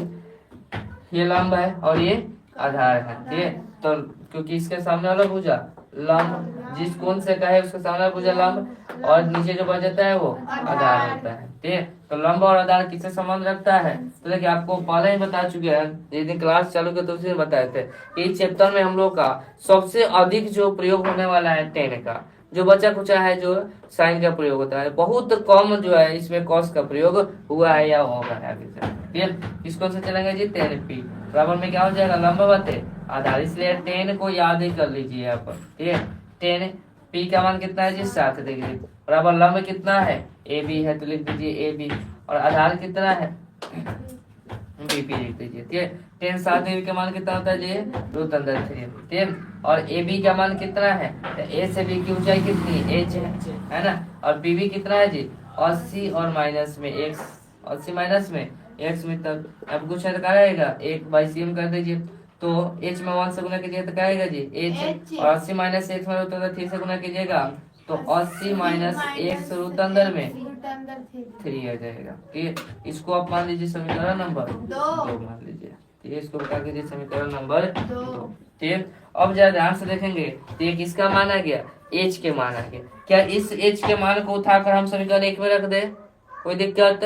ये लंब है और ये आधार है, ठीक है। तो क्योंकि इसके सामने वाला भुजा लंब, जिस कोण से कहे उसके सामने वाला भुजा लंब, और नीचे जो बच जाता है वो आधार होता है, ठीक है। तो लंब और आधार किससे संबंध रखता है, तो देखिए आपको पहले ही बता चुके हैं, जिस दिन क्लास चालू किया तो उसी दिन बताए थे कि इस चैप्टर में हम लोग का सबसे अधिक जो प्रयोग होने वाला है 10 का, जो बचा कुचा है जो साइन का प्रयोग होता है, बहुत कम जो है इसमें कॉस का प्रयोग हुआ है या होगा आगे से, ठीक है। इसको से चलेंगे जी 10P बराबर में क्या हो जाएगा, लंब बाते आधार, इसलिए 10 को याद ही कर लीजिए यहाँ पर, ठीक है। 10P का मान कितना है जी, 7 डिग्री, बराबर लंब कितना है, AB है, तो लिख दीजिए AB, और आधार कितना है, BP लिख दीजिए, ठीक है। 10 7 डिग्री का मान कितना होता है जी, रूट अंदर 3, ठीक है। और AB का मान कितना है, तो A से B की ऊंचाई कितनी है, H है ना, और PV कितना है जी, 80 और माइनस में x, 80 माइनस में x मीटर। अब कुछ है तो क्या आएगा, 1/cm कर दीजिए, तो h में 1 से गुना कीजिएगा तो क्या आएगा जी, h, और 80 माइनस x में रूट अंदर 3 से गुना कीजिएगा तो 80 माइनस x रूट अंदर में 3 आ जाएगा, ठीक है। इसको आप मान लीजिए समीकरण नंबर 2 मान लीजिए, ठीक है। इसको बता कीजिए समीकरण नंबर 2, ठीक है। अब जरा ध्यान से देखेंगे तो ये किसका मान आ गया, h के मान आ गया। क्या इस h के मान को उठाकर हम समीकरण 1 में रख दे, कोई दिक्कत,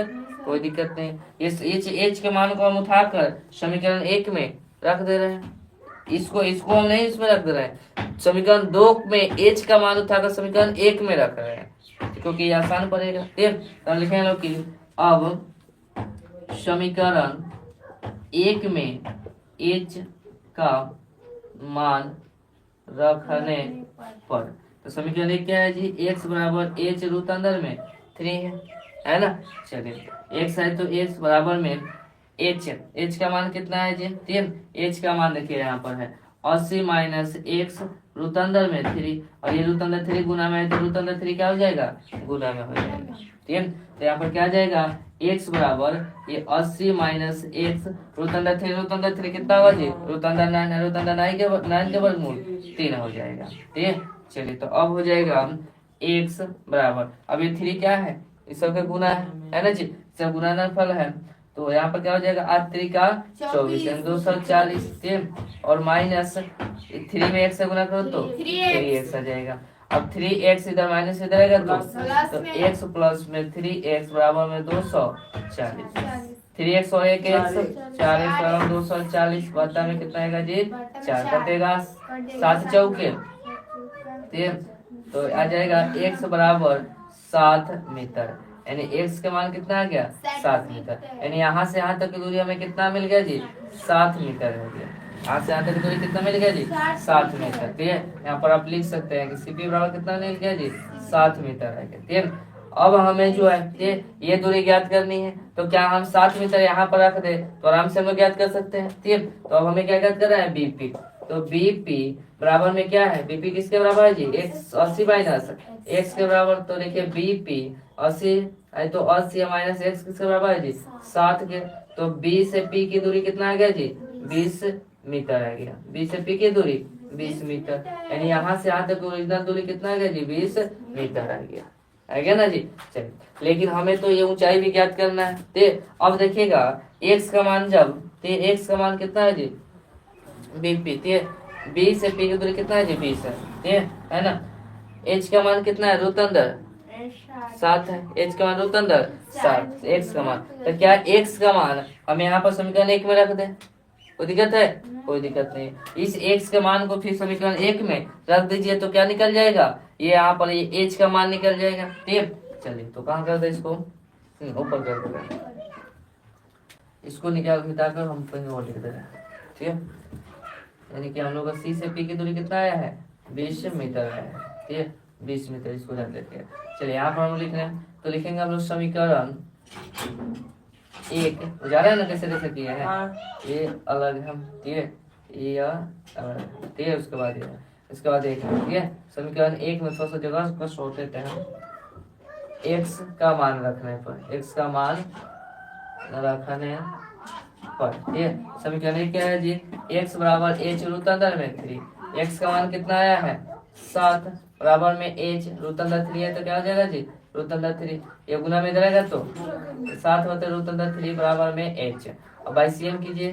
कोई दिक्कत नहीं। इस h के मान को हम उठाकर समीकरण 1 में रख दे रहे हैं, इसको हम नहीं इसमें रख दे रहे हैं, समीकरण 2 में h का मान उठाकर समीकरण 1 में रख रहे हैं, क्योंकि ये आसान पड़ेगा, ठीक। तो लिखेंगे लोग कि अब समीकरण 1 में h का मान रखने पर, तो समीकरण 1 क्या है जी, x बराबर h रूट अंदर में 3 है ना। चलिए x है तो x बराबर में h का मान कितना है जी, 3, h का मान देखिए यहाँ पर है 80 माइनस x रूट अंदर में 3, और ये रूट अंदर 3 गुना में है तो रूट अंदर 3 क्या हो जाएगा, गुना में हो जाएगा, ठीक है। तो यहाँ पर क्या आ जाएगा, x बराबर ये 80 माइनस x रूट अंदर 3 कितना होगा जी, रूट अंदर 9, रूट अंदर 9 के वर्गमूल 3 हो जाएगा, ठीक है। चलिए तो अब हो जाएगा x बराबर, अब ये 3 क्या है, इस सब का गुना है ना जी, सब गुना फल है, तो यहाँ पर क्या हो जाएगा 8 3 का 24 240, और माइनस 3 में 1 से गुना करो तो 3x आ जाएगा। अब 3x इधर माइनस इधर आएगा प्लस तो में। x प्लस में 3x बराबर में 240। 3x और 1 x 40 बराबर 240। बता में कितना आएगा जी? 4 कटेगा 7 चौके 3, तो आ जाएगा x बराबर 7 मीटर। यानी x का मान कितना आ गया? 7 मीटर। यानी यहाँ से यहाँ तक की दूरी हमें कितना मिल गया जी? 7 मीटर हो गया। यहाँ से यहाँ तक की दूरी कितना मिल गया जी? 7 मीटर। ठीक है, यहाँ पर आप लिख सकते हैं कि सीपी बराबर कितना मिल गया जी? 7 मीटर है। ठीक है, अब हमें जो है ये दूरी ज्ञात करनी है, तो क्या हम 7 मीटर यहाँ पर रख दे तो आराम से हम लोग ज्ञात कर सकते हैं। ठीक, तो अब हमें क्या ज्ञात करना है? बीपी। तो बीपी बराबर में क्या है? बीपी किसके बराबर है जी? 80 माइनस एक्स के बराबर। तो देखिए बीपी 80 है, तो 80 माइनस एक्स किसके बराबर है जी? 7 के। तो बी से पी की दूरी कितना आ गया जी? 20 मीटर आ गया। बी से पी की दूरी 20 मीटर। यानी यहाँ से यहाँ तक ओरिजिनल दूरी कितना आ गया जी? 20 मीटर आ गया। आ गया ना जी? चलिए, लेकिन हमें तो ये ऊंचाई भी ज्ञात करना है। ते अब देखिएगा x का मान जब x का मान कितना है जी? बीपी। बी से पी की दूरी कितना है जी? 20 है ना? h का मान कितना है? रूट अंदर 7 है। h का मान रूट अंदर 7, x का मान। तो क्या x का मान हम यहाँ पर समीकरण 1 में रख दें? कोई दिक्कत है? कोई दिक्कत नहीं। इस x के मान को फिर समीकरण 1 में रख दीजिए तो क्या निकल जाएगा? ये यहाँ पर ये h का मान निकल जाएगा। ठीक, चलिए तो कहाँ कर दे इसको? ऊपर कर देगा। इसको निकाल मिटाकर हम कहीं और लिख दे रहे हैं। ठीक है, यानी कि हम लोग का सी से पी की दूरी कितना आया है? 20 मीटर आया है। ठीक है, 20 मीटर इसको रख लेते हैं। चलिए यहाँ पर हम लिख रहे हैं, तो लिखेंगे हम लोग समीकरण 1। जा रहा है ना कैसे कैसे किए हैं? ये अलग हम, ठीक है, ये अलग, ठीक है। उसके बाद ये, इसके बाद एक, ठीक है। समीकरण 1 में थोड़ा सा जगह को छोड़ देते हैं। x का मान रखने पर, x का मान रखने पर, ठीक है। समीकरण 1 क्या है जी? x बराबर h रूट अंदर में 3। x का मान कितना आया है? 7 बराबर में h रूट अंदर 3 है, तो क्या हो जाएगा जी? रूट अंदर 3। ये गुना में इधर आएगा तो 7 होते रूट अंदर 3 बराबर में h। अब ICM कीजिए,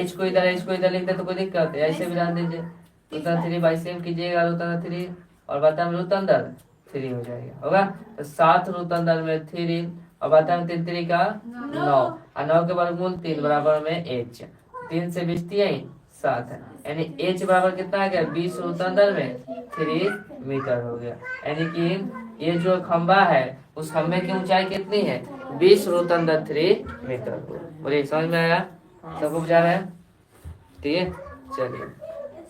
h को इधर h को इधर लिख दे तो कोई दिक्कत है? ऐसे भी ध्यान दीजिए, रूट अंदर 3 ICM कीजिएगा, रूट अंदर 3 और बता में रूट अंदर 3 हो जाएगा। होगा तो 7 रूट अंदर में 3 और बता में 3 3 का 9 और 9 के वर्गमूल 3 बराबर में h। 3 से 20 7 है, यानी h बराबर कितना आ गया? 20 रूट अंदर में 3 मीटर हो गया। यानी कि ये जो खंबा है उस खंबे की ऊंचाई कितनी है? 20 रूट अंदर 3 मीटर। बोलिए समझ में आया? सबको बुझा रहा है? ठीक है, चलिए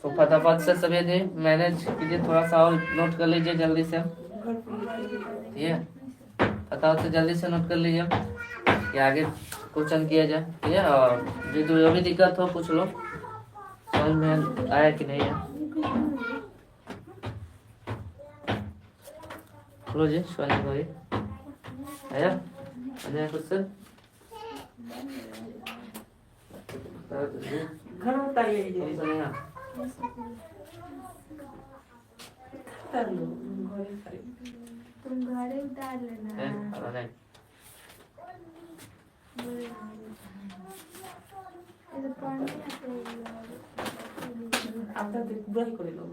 तो फटाफट से सभी जी मैनेज कीजिए, थोड़ा सा और नोट कर लीजिए जल्दी से। ठीक है, फटाफट से जल्दी से नोट कर लीजिए कि आगे क्वेश्चन किया जाए। ठीक है, और जो भी दिक्कत हो पूछ लो, समझ में आया कि नहीं है? लो जी सोनी भाई आया क्वेश्चन? घर उतारिए जी। उतार लो, घर उतारिए। तुम घरे उतार लेना। ये तो पढ़ने आते आप तो पूरा ही कर लो।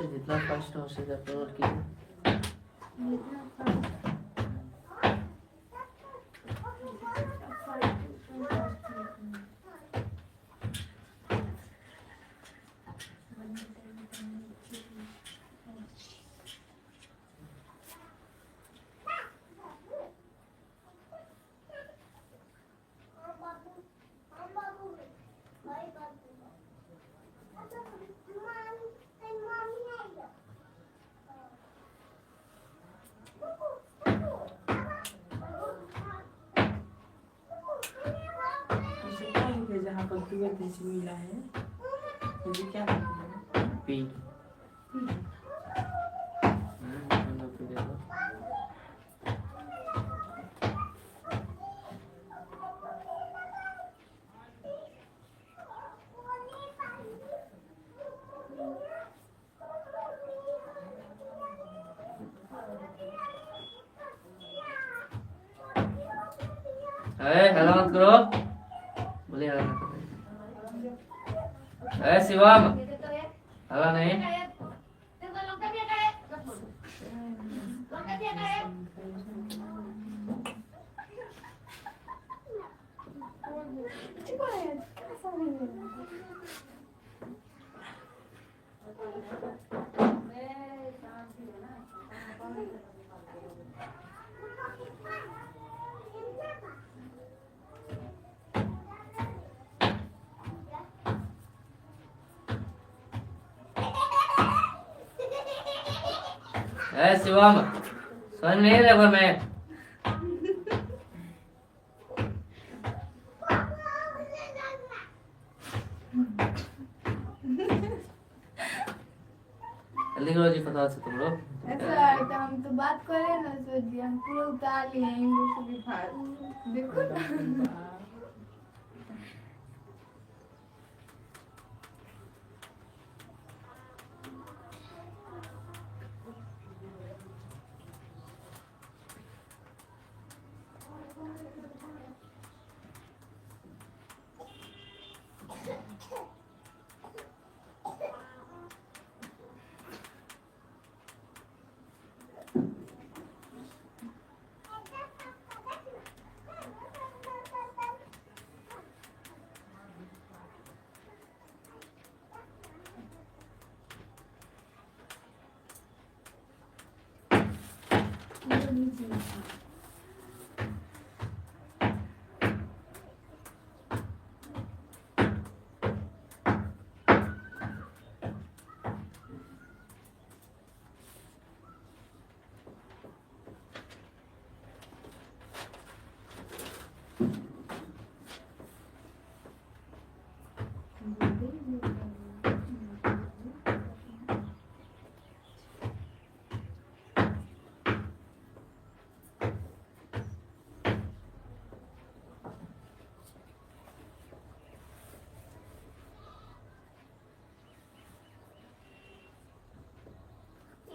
जितना फास्ट हो सके अपलोड कीजिए। जहाँ पर 2 मिला है मुझे क्या लिखना है? पी हेलो मत करो, बोले हेलो मत करो। शिवम हेलो नहीं। शिवम समझ नहीं रहा मैं। जल्दी करो जी, पता से तुम लोग। ऐसा है तो हम तो बात करें ना, सोचिए हम पूरा उतार लिए हैं इंग्लिश की फाइल, देखो ना।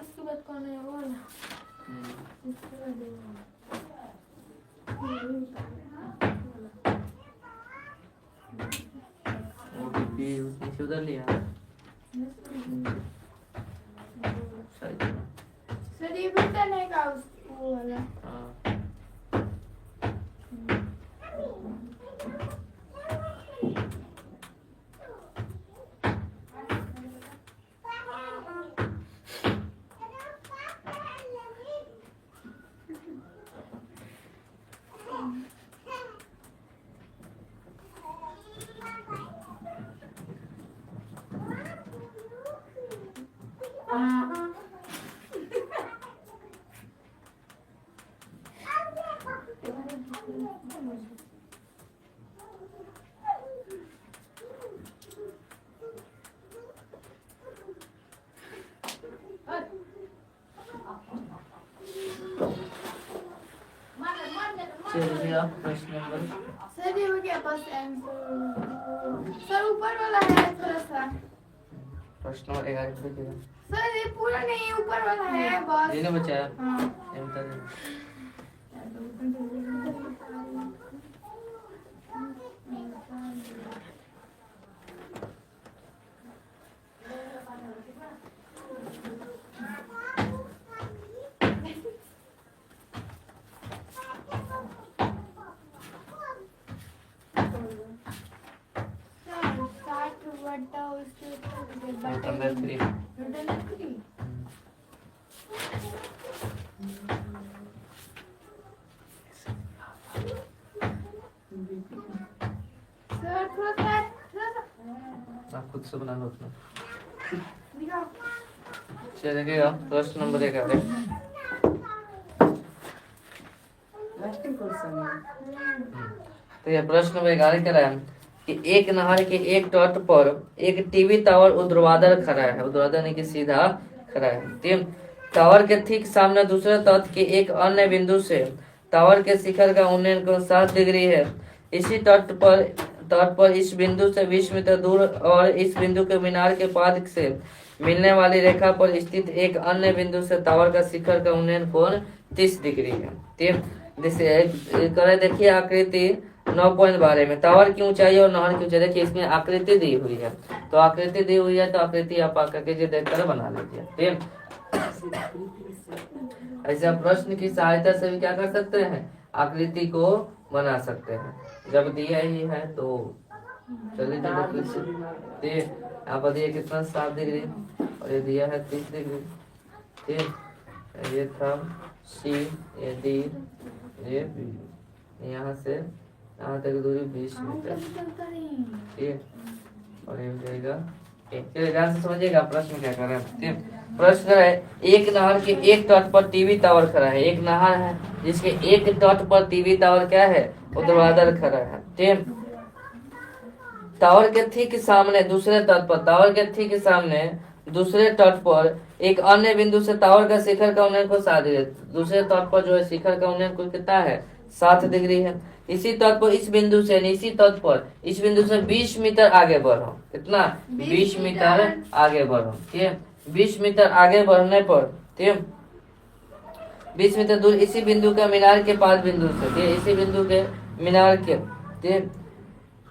इसके बाद कौन है वो ना, इसके बाद ओटीपी उसने से उधर लिया शायद। सर ये भी करने का वो वाला। हाँ चलिए आप प्रश्न नंबर। सर ये हो गया बस आंसर। सर ऊपर वाला है थोड़ा सा। प्रश्न नंबर 11 देखिएगा। सर ये पूरा नहीं, ऊपर वाला है बस। देने बच्चा हाँ ये बता दे। सर 60 बटा उसके रूट अंडर 3। बटा 3। सर थोड़ा सा आप खुद से बना लो अपना। दिखाओ। चलिएगा प्रश्न नंबर 11। लास्टिंग क्वेश्चन है। तो ये प्रश्न नंबर 11 कह रहा है कि एक नहर के एक तट पर एक टीवी टावर ऊर्ध्वाधर खड़ा है, ऊर्ध्वाधर नहीं कि सीधा खड़ा है। ठीक, टावर के ठीक सामने दूसरे तट के एक अन्य बिंदु से टावर के शिखर का उन्नयन कोण 60 डिग्री है। इसी तट पर इस बिंदु से 20 मीटर दूर और इस बिंदु के मीनार के पाद से मिलने वाली रेखा पर स्थित एक अन्य बिंदु से टावर का शिखर का उन्नयन कोण 30 डिग्री है। ठीक, जैसे देखिए आकृति 9.12 में टावर की ऊंचाई और नहर की ऊंचाई, देखिए इसमें आकृति दी हुई है, तो आकृति दी हुई है तो आकृति आप आकर के देखकर बना लीजिए। ठीक, ऐसे प्रश्न की सहायता से भी क्या कर सकते हैं, आकृति को बना सकते हैं जब दिया ही है तो। चलिए ठीक, यहाँ पर दिया कितना 7 डिग्री और ये दिया है 30 डिग्री। ठीक, ये था सी, ये डी, ये बी, यहाँ से यहाँ तक दूरी 20 मीटर। ठीक, और ये हो जाएगा चलिए ध्यान से समझिएगा प्रश्न क्या कर रहे हैं। ठीक, प्रश्न है एक नहर के एक तट पर टीवी टावर खड़ा है। एक नहर है जिसके एक तट पर टीवी टावर क्या है, ऊर्ध्वाधर खड़ा है। ठीक, टावर के ठीक सामने दूसरे तट पर, टावर के ठीक सामने दूसरे तट पर एक अन्य बिंदु से टावर का शिखर का उन्नयन कोण 60 डिग्री। दूसरे तट पर जो है शिखर का उन्नयन कोण कितना है, 60 डिग्री है। इसी तट पर इस बिंदु से इसी तट पर इस बिंदु से 20 मीटर आगे बढ़ो। कितना, 20 मीटर आगे बढ़ो। ठीक, 20 मीटर आगे बढ़ने पर ठीक 20 मीटर दूर इसी बिंदु का मीनार के पास बिंदु से, ठीक, इसी बिंदु के मीनार के, ठीक,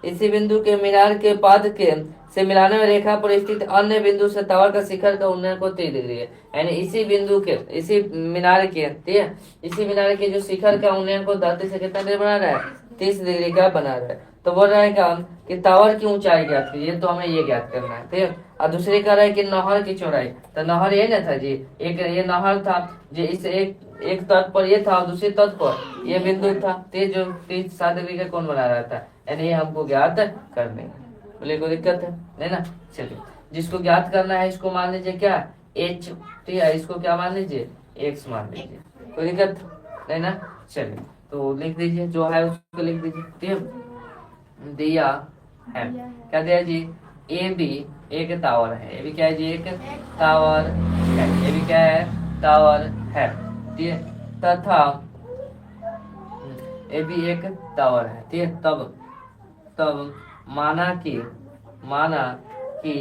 इसी बिंदु के मीनार के पाद के से मिलाने में रेखा पर स्थित अन्य बिंदु से टावर का शिखर का उन्नयन को 30 डिग्री है। यानी इसी बिंदु के, इसी मीनार के, ठीक है, इसी मीनार के जो शिखर का उन्नयन को धरती से कितना डिग्री बना रहा है, 30 डिग्री का बना रहा है। तो बोल रहा है काम कि टावर की ऊंचाई ज्ञात कीजिए, तो हमें ये ज्ञात करना है। ठीक, और दूसरी कह रहा है कि नहर की चौड़ाई, तो नहर ये ना था जी, एक ये नहर था जो इस एक तट पर ये था और दूसरी तट पर ये बिंदु था, तेज जो 30-60 डिग्री का कोण बना रहा था, यानी ये हमको ज्ञात करने है। बोले कोई दिक्कत है नहीं ना। चलिए, जिसको ज्ञात करना है इसको मान लीजिए क्या, h, ठीक है, इसको क्या मान लीजिए, x मान लीजिए, कोई दिक्कत नहीं ना। चलिए तो लिख दीजिए, जो है उसको लिख दीजिए। ठीक, दिया है क्या दिया जी, ए बी एक टावर है, ए बी क्या है जी, एक टावर है, ए बी क्या है, टावर है। ठीक है, तथा ए बी एक टावर है। ठीक है, तब माना कि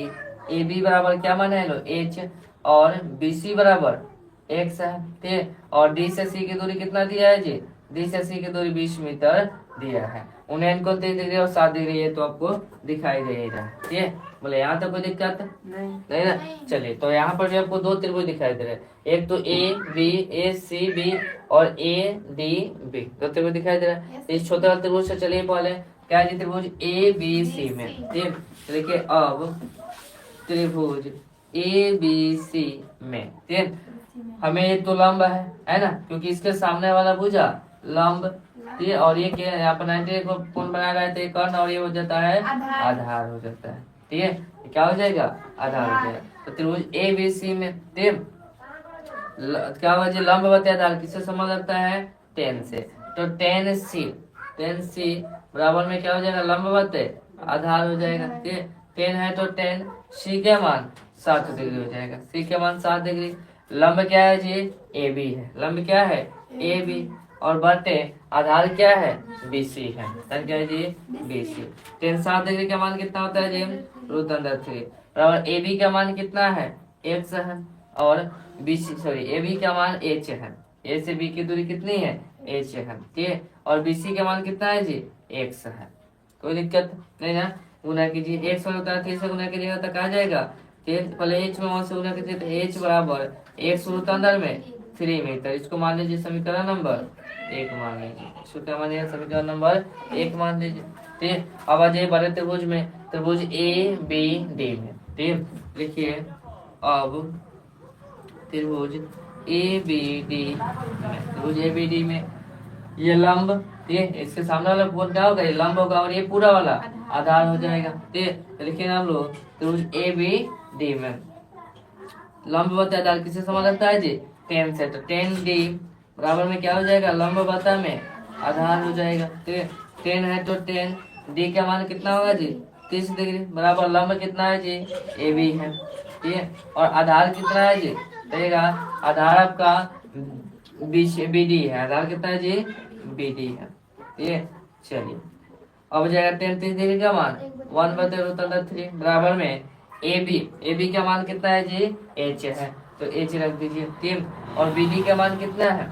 ए बी बराबर क्या माना है लो, एच, और बी सी बराबर एक्स है। ठीक है, और डी से सी की दूरी कितना दिया है जी, डी से सी की दूरी 20 मीटर दिया है। उन्हें को 30 डिग्री और 7 डिग्री ये तो आपको दिखाई दे रहा है। ठीक है, बोले यहाँ तक कोई दिक्कत नहीं ना। चलिए, तो यहाँ पर जो आपको 2 त्रिभुज दिखाई दे रहे हैं, एक तो ए सी बी और ए डी बी, 2 त्रिभुज दिखाई दे रहा है। इस छोटे वाले त्रिभुज से चलिए पहले क्या है जी, त्रिभुज ए बी सी में। ठीक, देखिए अब त्रिभुज ए बी सी में, ठीक, हमें ये तो लंब है ना, क्योंकि इसके सामने वाला भुजा लंब, ठीक, और ये क्या यहाँ पर 90 को कोण बनाया गया है, कर्ण, और ये हो जाता है आधार हो जाता है। ठीक है, क्या हो जाएगा, आधार हो जाएगा। तो त्रिभुज ए बी सी में, ठीक, क्या होगा जी, लंब बटे आधार किससे संबंध रखता है, टेन से। तो टेन सी बराबर में क्या हो जाएगा, लंब बटे आधार हो जाएगा। ठीक, 10 है तो 10, सी के मान 60 डिग्री हो जाएगा, सी के मान 60 डिग्री। लंब क्या है जी, ए बी है, लंब क्या है, ए बी, और बटे आधार क्या है, बी सी है, क्या है जी, बी सी। 10 60 डिग्री का मान कितना होता है जी, √3 बराबर ए बी का मान कितना है, x है, और B C sorry A B का मान h है, ए से बी की दूरी कितनी है, h है। ठीक है, और बी सी का मान कितना है जी, x है, कोई दिक्कत नहीं ना। गुना कीजिए, x होता है 3 से गुना कीजिएगा तो कहा जाएगा, पहले h में 1 से गुना कीजिए तो h बराबर x अंदर में 3 में, तो इसको मान लीजिए समीकरण नंबर 1 मान लीजिए, इसको क्या मान लीजिए, समीकरण नंबर 1 मान लीजिए। ठीक, अब आ जाइए बड़े त्रिभुज में, त्रिभुज ए बी डी में। ठीक, लिखिए अब त्रिभुज ए बी डी में, त्रिभुज ए बी डी में ये लंब, ठीक, इसके सामने वाला कोण क्या होगा, ये लंब होगा, और ये पूरा वाला आधार हो जाएगा। ठीक, लिखिए हम लोग त्रिभुज ए बी डी में लंब बता आधार किससे संबंध रखता है जी, 10 से। तो 10 डी बराबर में क्या हो जाएगा, लंब बता में आधार हो जाएगा। ठीक, 10 है तो 10 डी का मान कितना होगा जी 30 डिग्री बराबर लंब कितना है जी ए बी है, ठीक है। और आधार कितना है जी कहिएगा, आधार आपका बी डी है, आधार कितना है जी बी डी है, ठीक है। चलिए अब हो जाएगा 30 डिग्री का मान 1/√3 बराबर में ए बी का मान कितना है जी एच है, तो एच रख दीजिए 3। और बी डी का मान कितना है,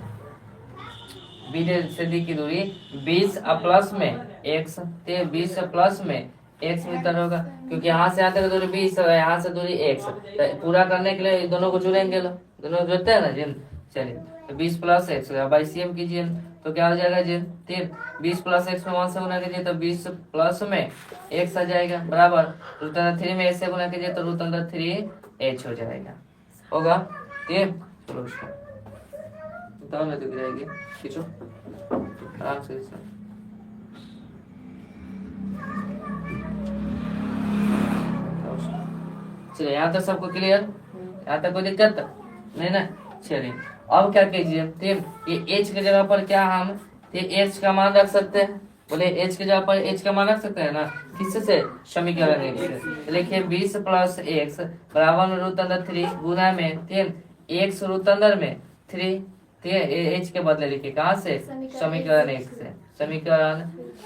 बी डी से डी की दूरी 20 प्लस में x, 20 प्लस में x मीटर होगा, क्योंकि यहाँ से यहाँ तक दूरी 20 है, यहाँ से दूरी x। तो पूरा करने के लिए दोनों को जुड़ेंगे, दोनों को जोड़ते हैं ना जी। चलिए तो 20 plus x by C M कीजिए, तो क्या हो जाएगा जी 3। 20 प्लस एक्स में 1 से गुना कीजिए तो 20 प्लस में x आ जाएगा बराबर √3 में a से गुना कीजिए तो √3h हो जाएगा, होगा ठीक। चलो उसको बताओ ना तो गिराएगी खींचो आराम से इसमें। चलिए यहाँ तक सबको क्लियर, यहाँ तक कोई दिक्कत नहीं ना। चलिए अब क्या कीजिए, ठीक ये h की जगह पर क्या हम h का मान रख सकते हैं, बोले h की जगह पर h का मान रख सकते हैं ना, किससे समीकरण 1 से। तो लिखिए 20 प्लस x बराबर में √3 गुना में 3 x √3 में 3, ठीक है। h के बदले लिखिए कहाँ से, समीकरण 1 से, समीकरण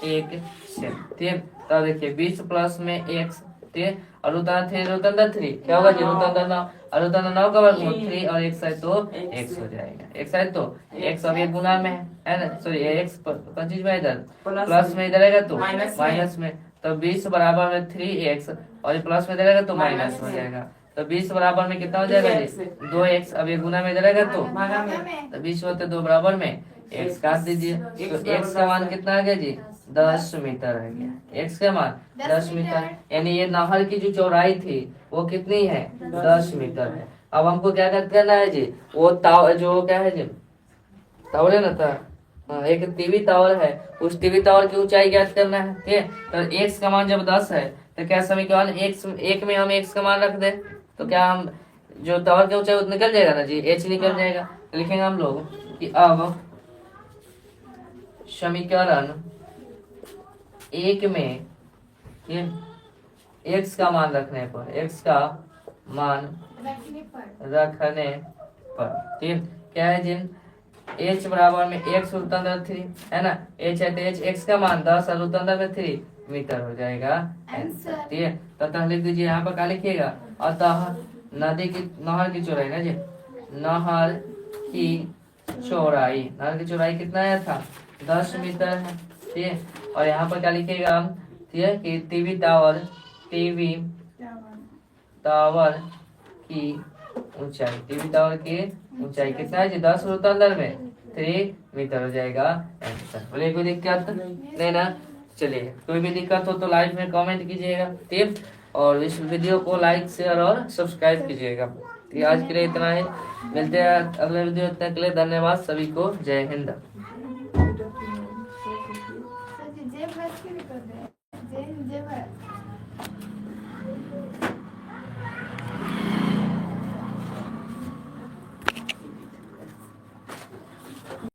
1 से, ठीक। तब देखिए 20 प्लस में x, ठीक, और √3 क्या होगा जी √9 का वर्गमूल 3 और x है तो x हो जाएगा, x है तो x अब ये गुना में है ना, सॉरी x कौन चीज में इधर प्लस में इधर रहेगा तो माइनस में, तो 20 बराबर में 3x और ये प्लस में इधर रहेगा तो माइनस हो जाएगा, तो 20 बराबर में कितना हो जाएगा जी 2x, अब ये गुना में इधर रहेगा तो 20 होते 2 बराबर में x काट दीजिए, तो x का मान कितना आ गया जी 10 मीटर आ गया, x का मान 10 मीटर, यानी ये नहर की जो चौड़ाई थी वो कितनी है 10 मीटर है। अब हमको क्या करना है जी, वो जो क्या है जी टावर है ना था, एक टीवी टावर है, उस टीवी टावर की ऊंचाई ज्ञात करना है, ठीक है। तो x का मान जब 10 है तो क्या समीकरण एक में हम x का मान रख दे, तो क्या हम जो टावर की ऊंचाई निकल जाएगा ना जी h निकल जाएगा, तो लिखेंगे हम लोग कि अब समीकरण 1 में x का मान रखने पर, x का मान रखने पर, ठीक क्या है जिन h बराबर में x √3 है ना, h है तो h x का मान 10 और √3 में 3 मीटर हो जाएगा आंसर, ठीक है। तो अतः लिख दीजिए यहाँ पर क्या लिखिएगा, अतः नहर की चौड़ाई ना जी, नहर की चौड़ाई कितना आया था 10 मीटर है, ठीक है। और यहाँ पर क्या लिखिएगा हम, ठीक है कि टीवी टावर की ऊंचाई कितना है जी 10 √3 में 3 मीटर हो जाएगा आंसर। बोले कोई दिक्कत नहीं ना। चलिए कोई भी दिक्कत हो तो लाइव में कमेंट कीजिएगा, ठीक, और इस वीडियो को लाइक शेयर और सब्सक्राइब कीजिएगा। तो आज के लिए इतना ही, मिलते हैं अगले वीडियो, तक के लिए धन्यवाद सभी को, जय हिंद।